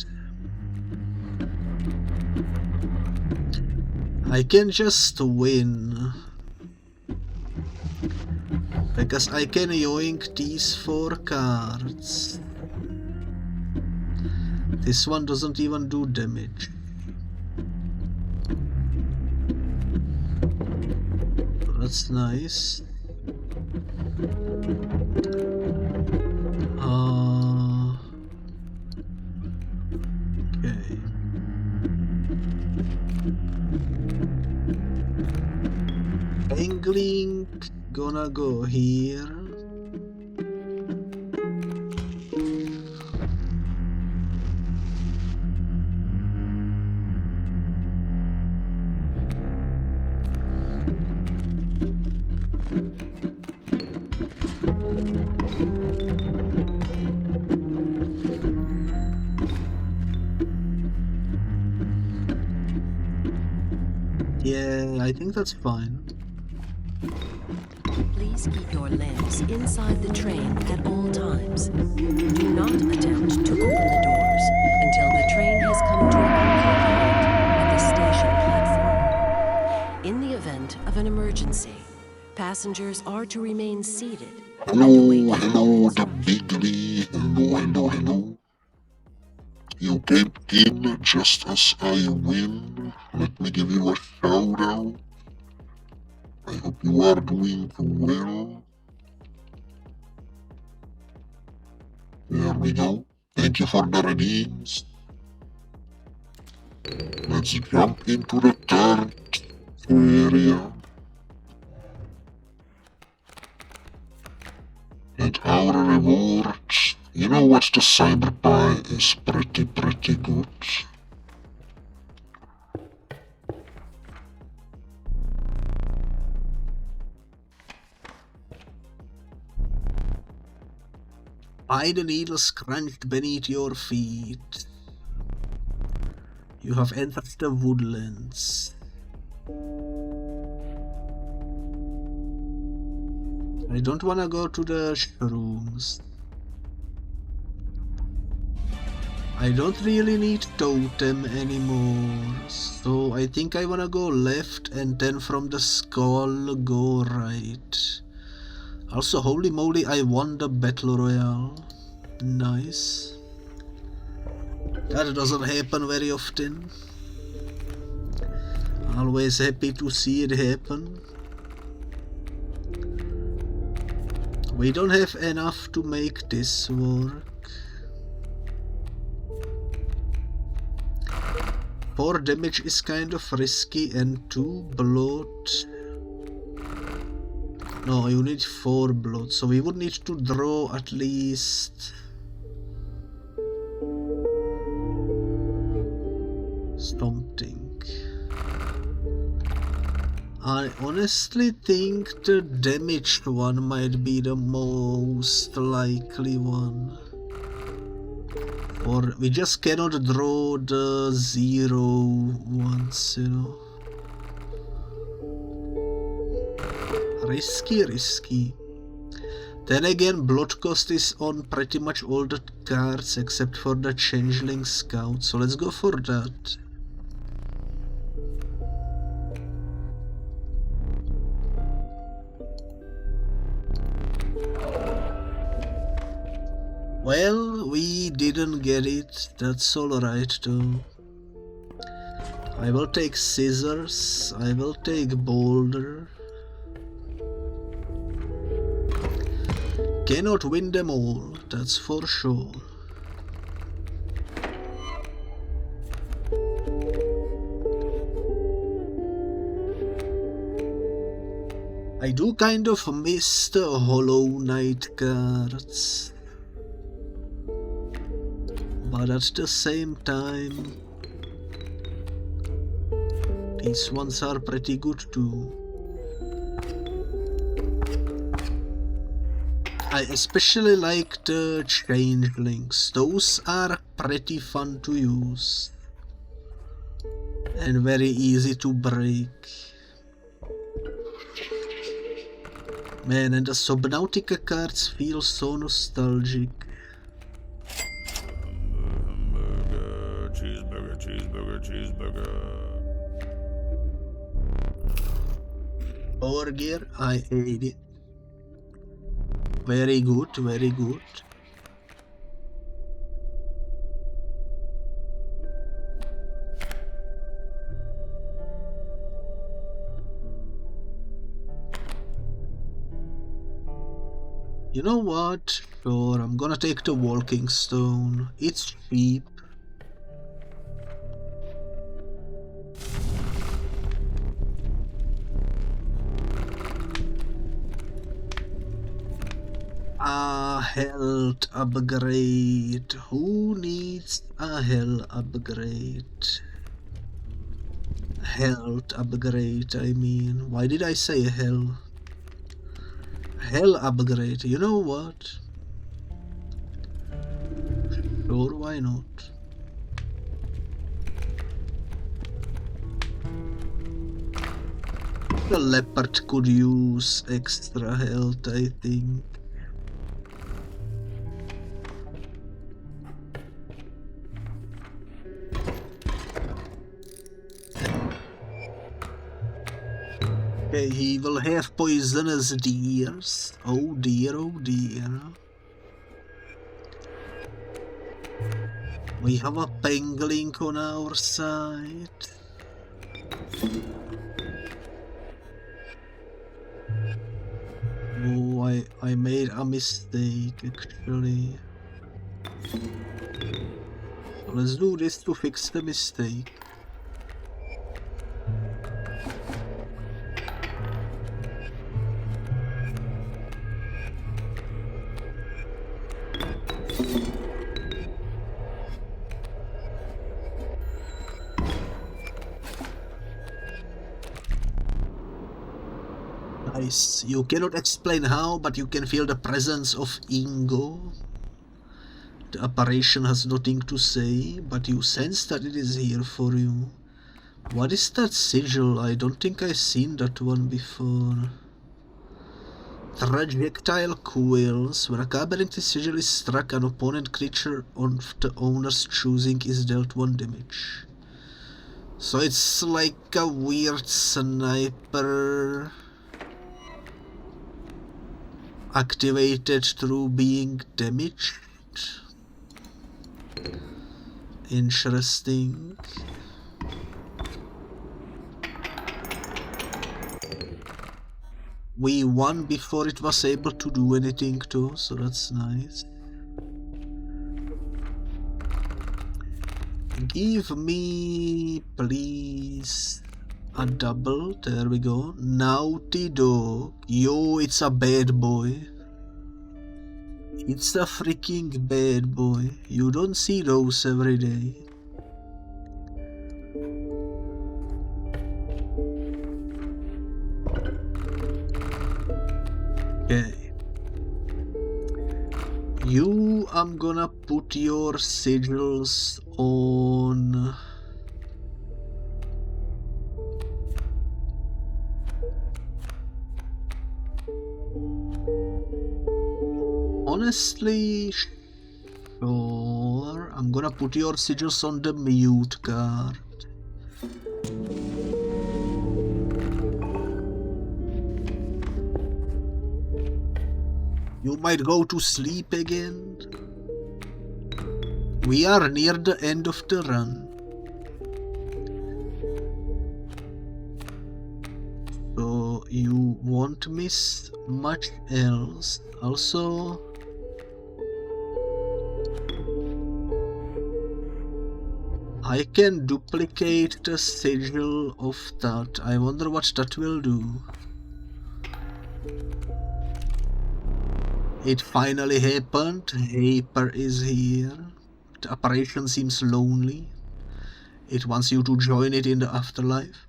I can just win because I can yoink these 4 cards. This one doesn't even do damage. That's nice. wanna go here. Yeah, I think that's fine. Please keep your lamps inside the train at all times. Do not attempt to open the doors until the train has come to a complete halt at the station platform. In the event of an emergency, passengers are to remain seated. Hello, the bigly. Hello. You came in just as I win. Let me give you a shout out. I hope you are doing well. There we go. Thank you for the redeems. Let's jump into the third area. And our rewards. You know what, the cyber pie is pretty good. By the needles crunched beneath your feet. You have entered the woodlands. I don't wanna go to the shrooms. I don't really need totem anymore, so I think I wanna go left and then from the skull go right. Also, holy moly, I won the battle royale. Nice. That doesn't happen very often. Always happy to see it happen. We don't have enough to make this work. 4 damage is kind of risky, and 2 blood. No, you need 4 blood, so we would need to draw at least something. I honestly think the damaged one might be the most likely one. Or we just cannot draw the 0 ones, you know. Risky. Then again, blood cost is on pretty much all the cards except for the Changeling Scout, so let's go for that. Well, we didn't get it, that's alright though. I will take scissors, I will take boulder. Cannot win them all, that's for sure. I do kind of miss the Hollow Knight cards. But at the same time, these ones are pretty good too. I especially like the Changelings, those are pretty fun to use and very easy to break. Man, and the Subnautica cards feel so nostalgic. Cheeseburger. Power gear, I ate it. Very good. You know what? Sure, I'm gonna take the walking stone. It's cheap. A health upgrade. Who needs a health upgrade? Health upgrade, I mean. Why did I say hell? Hell upgrade. You know what? Sure, why not? The leopard could use extra health, I think. Okay, he will have poisonous deers. Oh dear, oh dear. We have a pangolin on our side. Oh, I made a mistake actually. So let's do this to fix the mistake. Nice. You cannot explain how, but you can feel the presence of Ingo. The apparition has nothing to say, but you sense that it is here for you. What is that sigil? I don't think I've seen that one before. Trajectile quills. When a kbits sigil is struck, an opponent creature of the owner's choosing is dealt 1 damage. So it's like a weird sniper activated through being damaged. Interesting. We won before it was able to do anything too, so that's nice. Give me, please, a double. There we go. Naughty dog. Yo, it's a bad boy. It's a freaking bad boy. You don't see those every day. Okay. You, I'm gonna put your sigils on. Honestly, sure. I'm gonna put your sigils on the mute card. You might go to sleep again. We are near the end of the run. So you won't miss much else. Also, I can duplicate the sigil of that. I wonder what that will do. It finally happened. Hyper is here. The apparition seems lonely. It wants you to join it in the afterlife.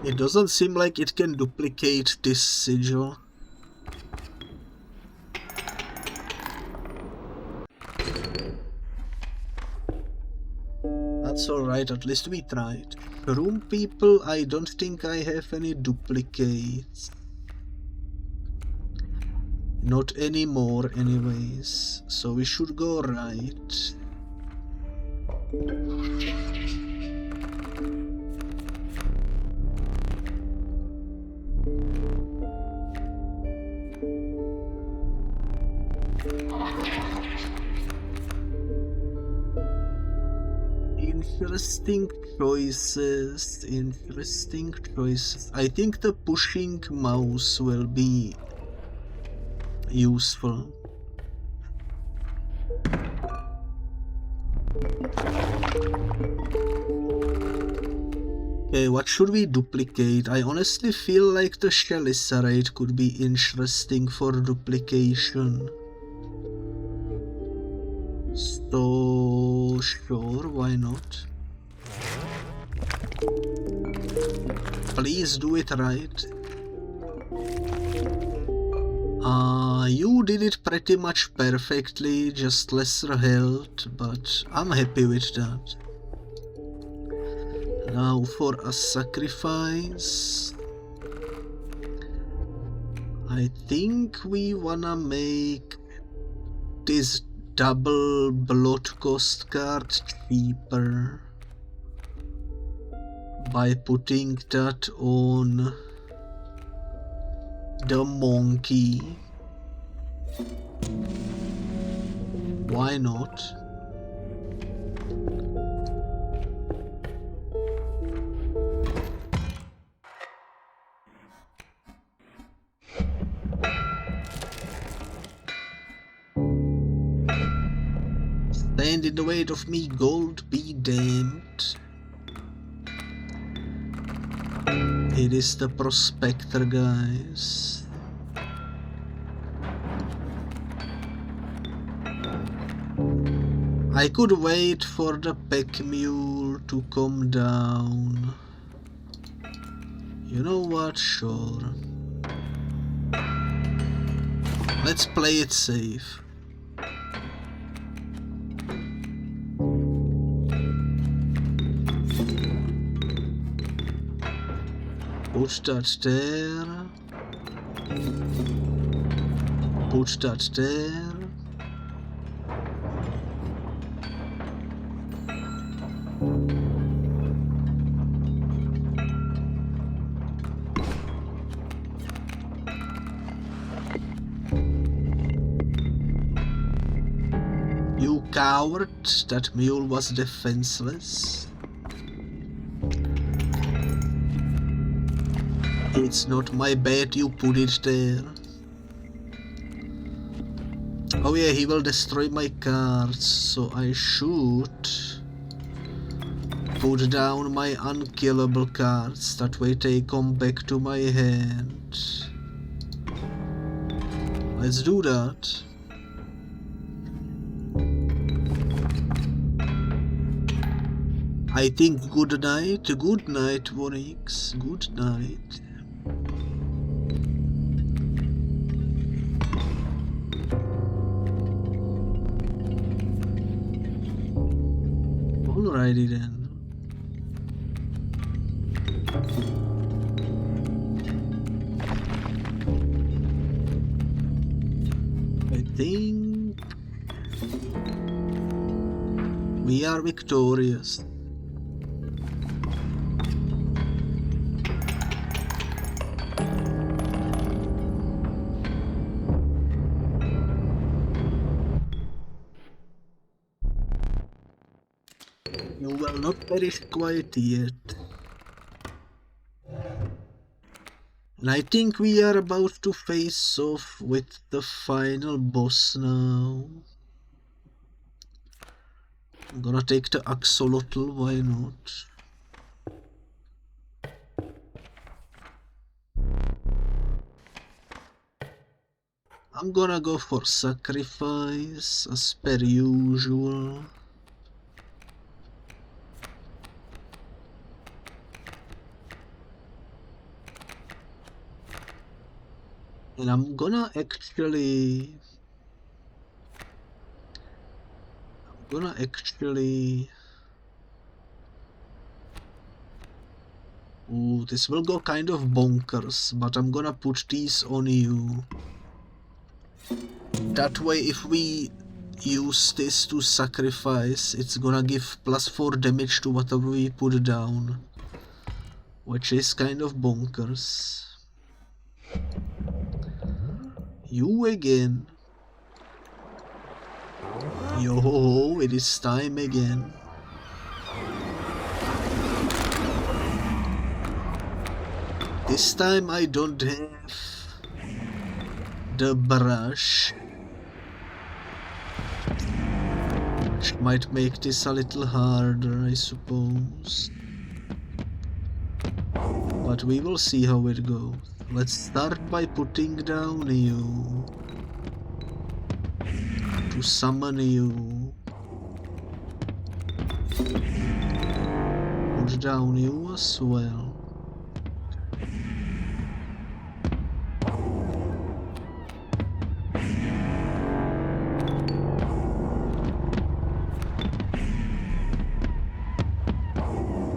It doesn't seem like it can duplicate this sigil. That's alright, at least we tried. Room people, I don't think I have any duplicates. Not anymore anyways, so we should go right. Interesting choices, interesting choices. I think the pushing mouse will be useful. Okay, what should we duplicate? I honestly feel like the Cheliceraid could be interesting for duplication. So, sure, why not? Please do it right. You did it pretty much perfectly, just lesser health, but I'm happy with that. Now for a sacrifice, I think we wanna make this double blood cost card cheaper by putting that on the monkey. Why not? Stand in the way of me, gold be damned. It is the prospector, guys. I could wait for the pack mule to come down. You know what? Sure. Let's play it safe. Put that there. Put that there. You coward, that mule was defenseless. It's not my bad you put it there. Oh yeah, he will destroy my cards, so I should put down my unkillable cards, that way they come back to my hand. Let's do that. I think good night, Vonix, good night. Alrighty then. I think we are victorious. You will not perish quite yet. And I think we are about to face off with the final boss now. I'm gonna take the axolotl, why not? I'm gonna go for sacrifice as per usual. And I'm gonna actually ooh, this will go kind of bonkers, but I'm gonna put these on you. That way if we use this to sacrifice, it's gonna give +4 damage to whatever we put down, which is kind of bonkers. You again. Yo ho ho, it is time again. This time I don't have the brush, which might make this a little harder, I suppose. But we will see how it goes. Let's start by putting down you. To summon you. Put down you as well.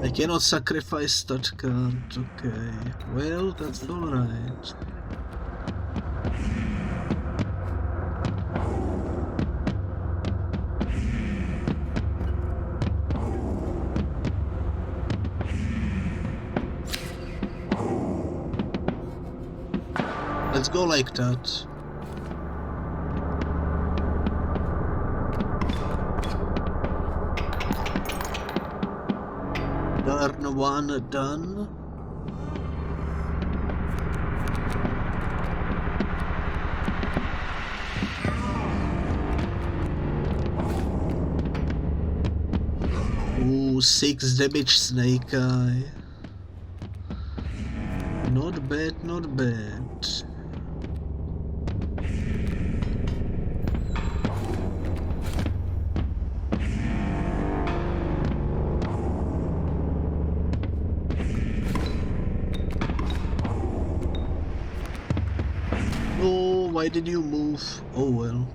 I cannot sacrifice that card, okay. Well, that's alright. Let's go like that. Turn one done. Ooh, 6 damage snake eye. Not bad, not bad. Why did you move? Oh well.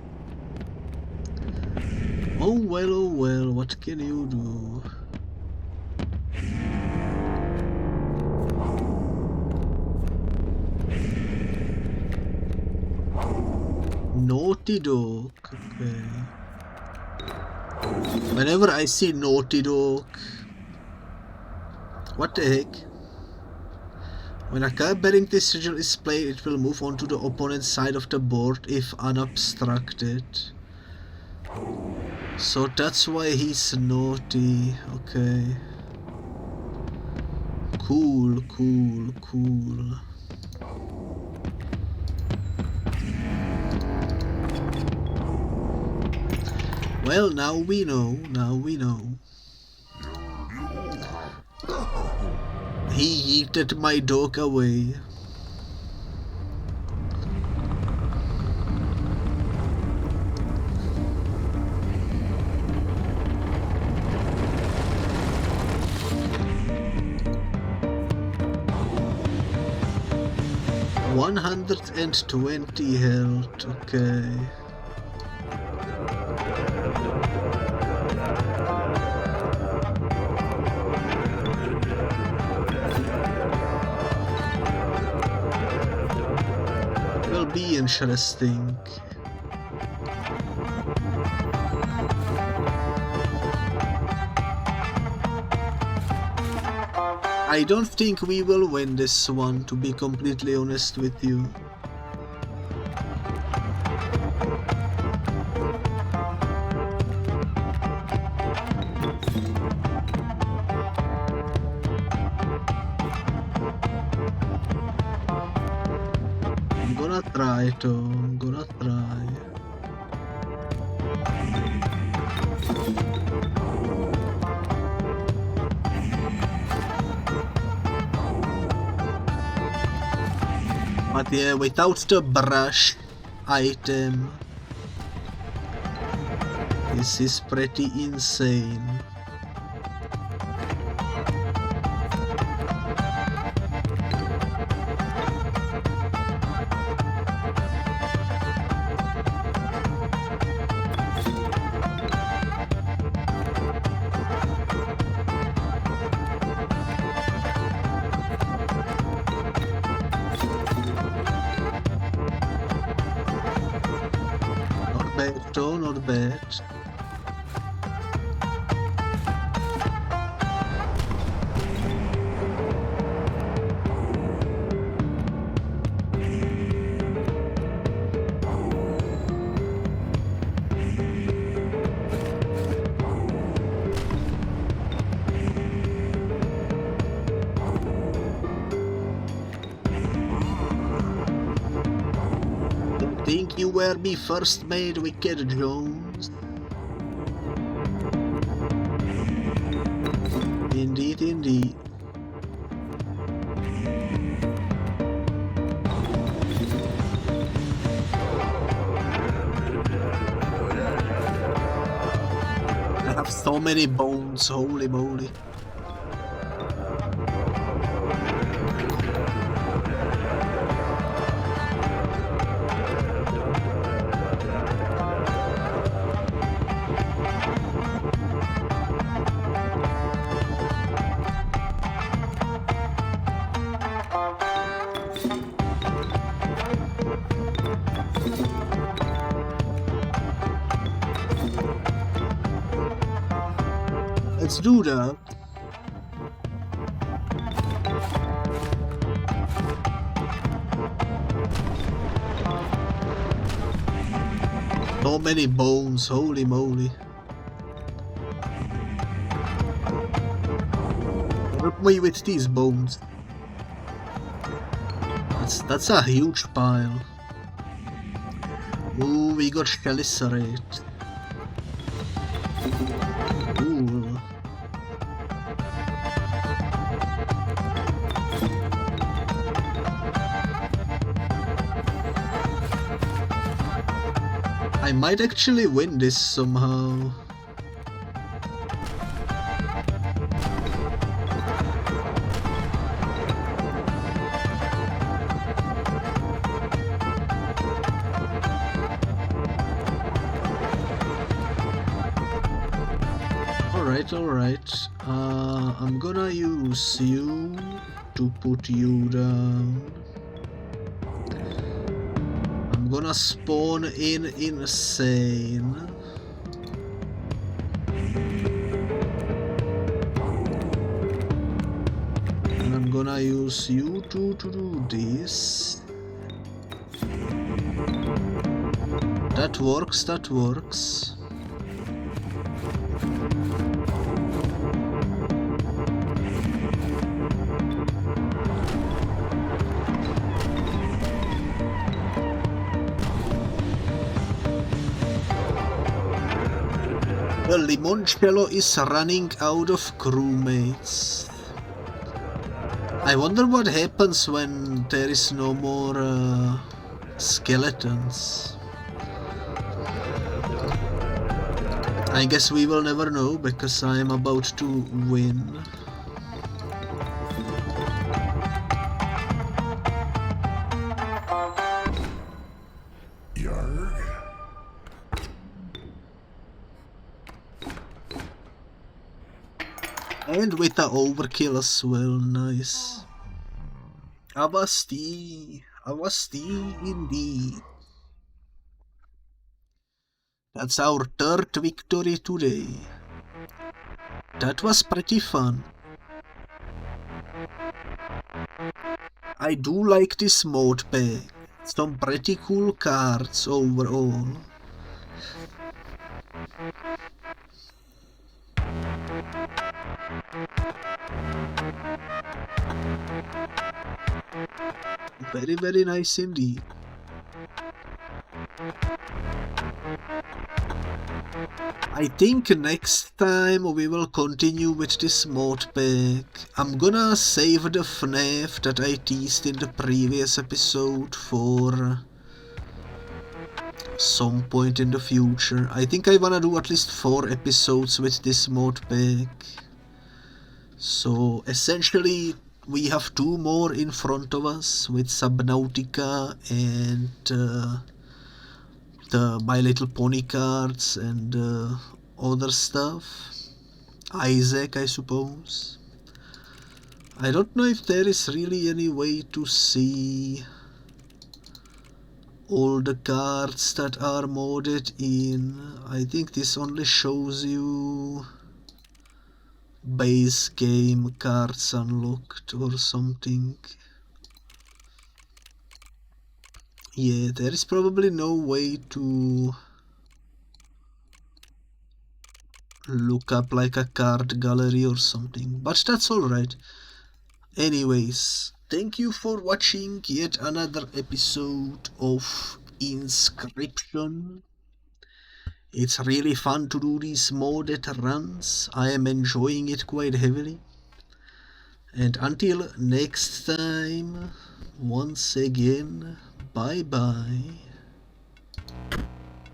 Oh well, oh well, what can you do? Naughty dog, okay. Whenever I see naughty dog, what the heck? When a card bearing this sigil is played, it will move onto the opponent's side of the board if unobstructed. So that's why he's naughty, okay. Cool, cool, cool. Well, now we know, now we know. He yeeted my dog away. $120 health, okay. Be interesting. I don't think we will win this one, to be completely honest with you. I'm gonna try. But yeah, without the brush item, this is pretty insane. Not bad. Think you were me first made, Wicked Jones? Indeed, indeed. So many bones, holy moly. Let's do that. So many bones, holy moly. Help me with these bones. That's a huge pile. Ooh, we got Chalicerate. Ooh. I might actually win this somehow. Alright. I'm gonna use you to put you down. I'm gonna spawn in Insane. And I'm gonna use you two to do this. That works. The limoncello is running out of crewmates. I wonder what happens when there is no more skeletons. I guess we will never know because I'm about to win. And with the overkill as well, nice. Avasti indeed. That's our third victory today. That was pretty fun. I do like this mode pack. Some pretty cool cards overall. Very, very nice indeed. I think next time we will continue with this mod pack. I'm gonna save the FNAF that I teased in the previous episode for some point in the future. I think I wanna do at least 4 episodes with this mod pack. So essentially we have 2 more in front of us with Subnautica and the My Little Pony cards and other stuff. Isaac, I suppose. I don't know if there is really any way to see all the cards that are modded in. I think this only shows you base game cards unlocked or something. Yeah, there is probably no way to look up like a card gallery or something, but that's alright. Anyways, thank you for watching yet another episode of Inscryption. It's really fun to do these modded runs. I am enjoying it quite heavily. And until next time, once again, bye bye.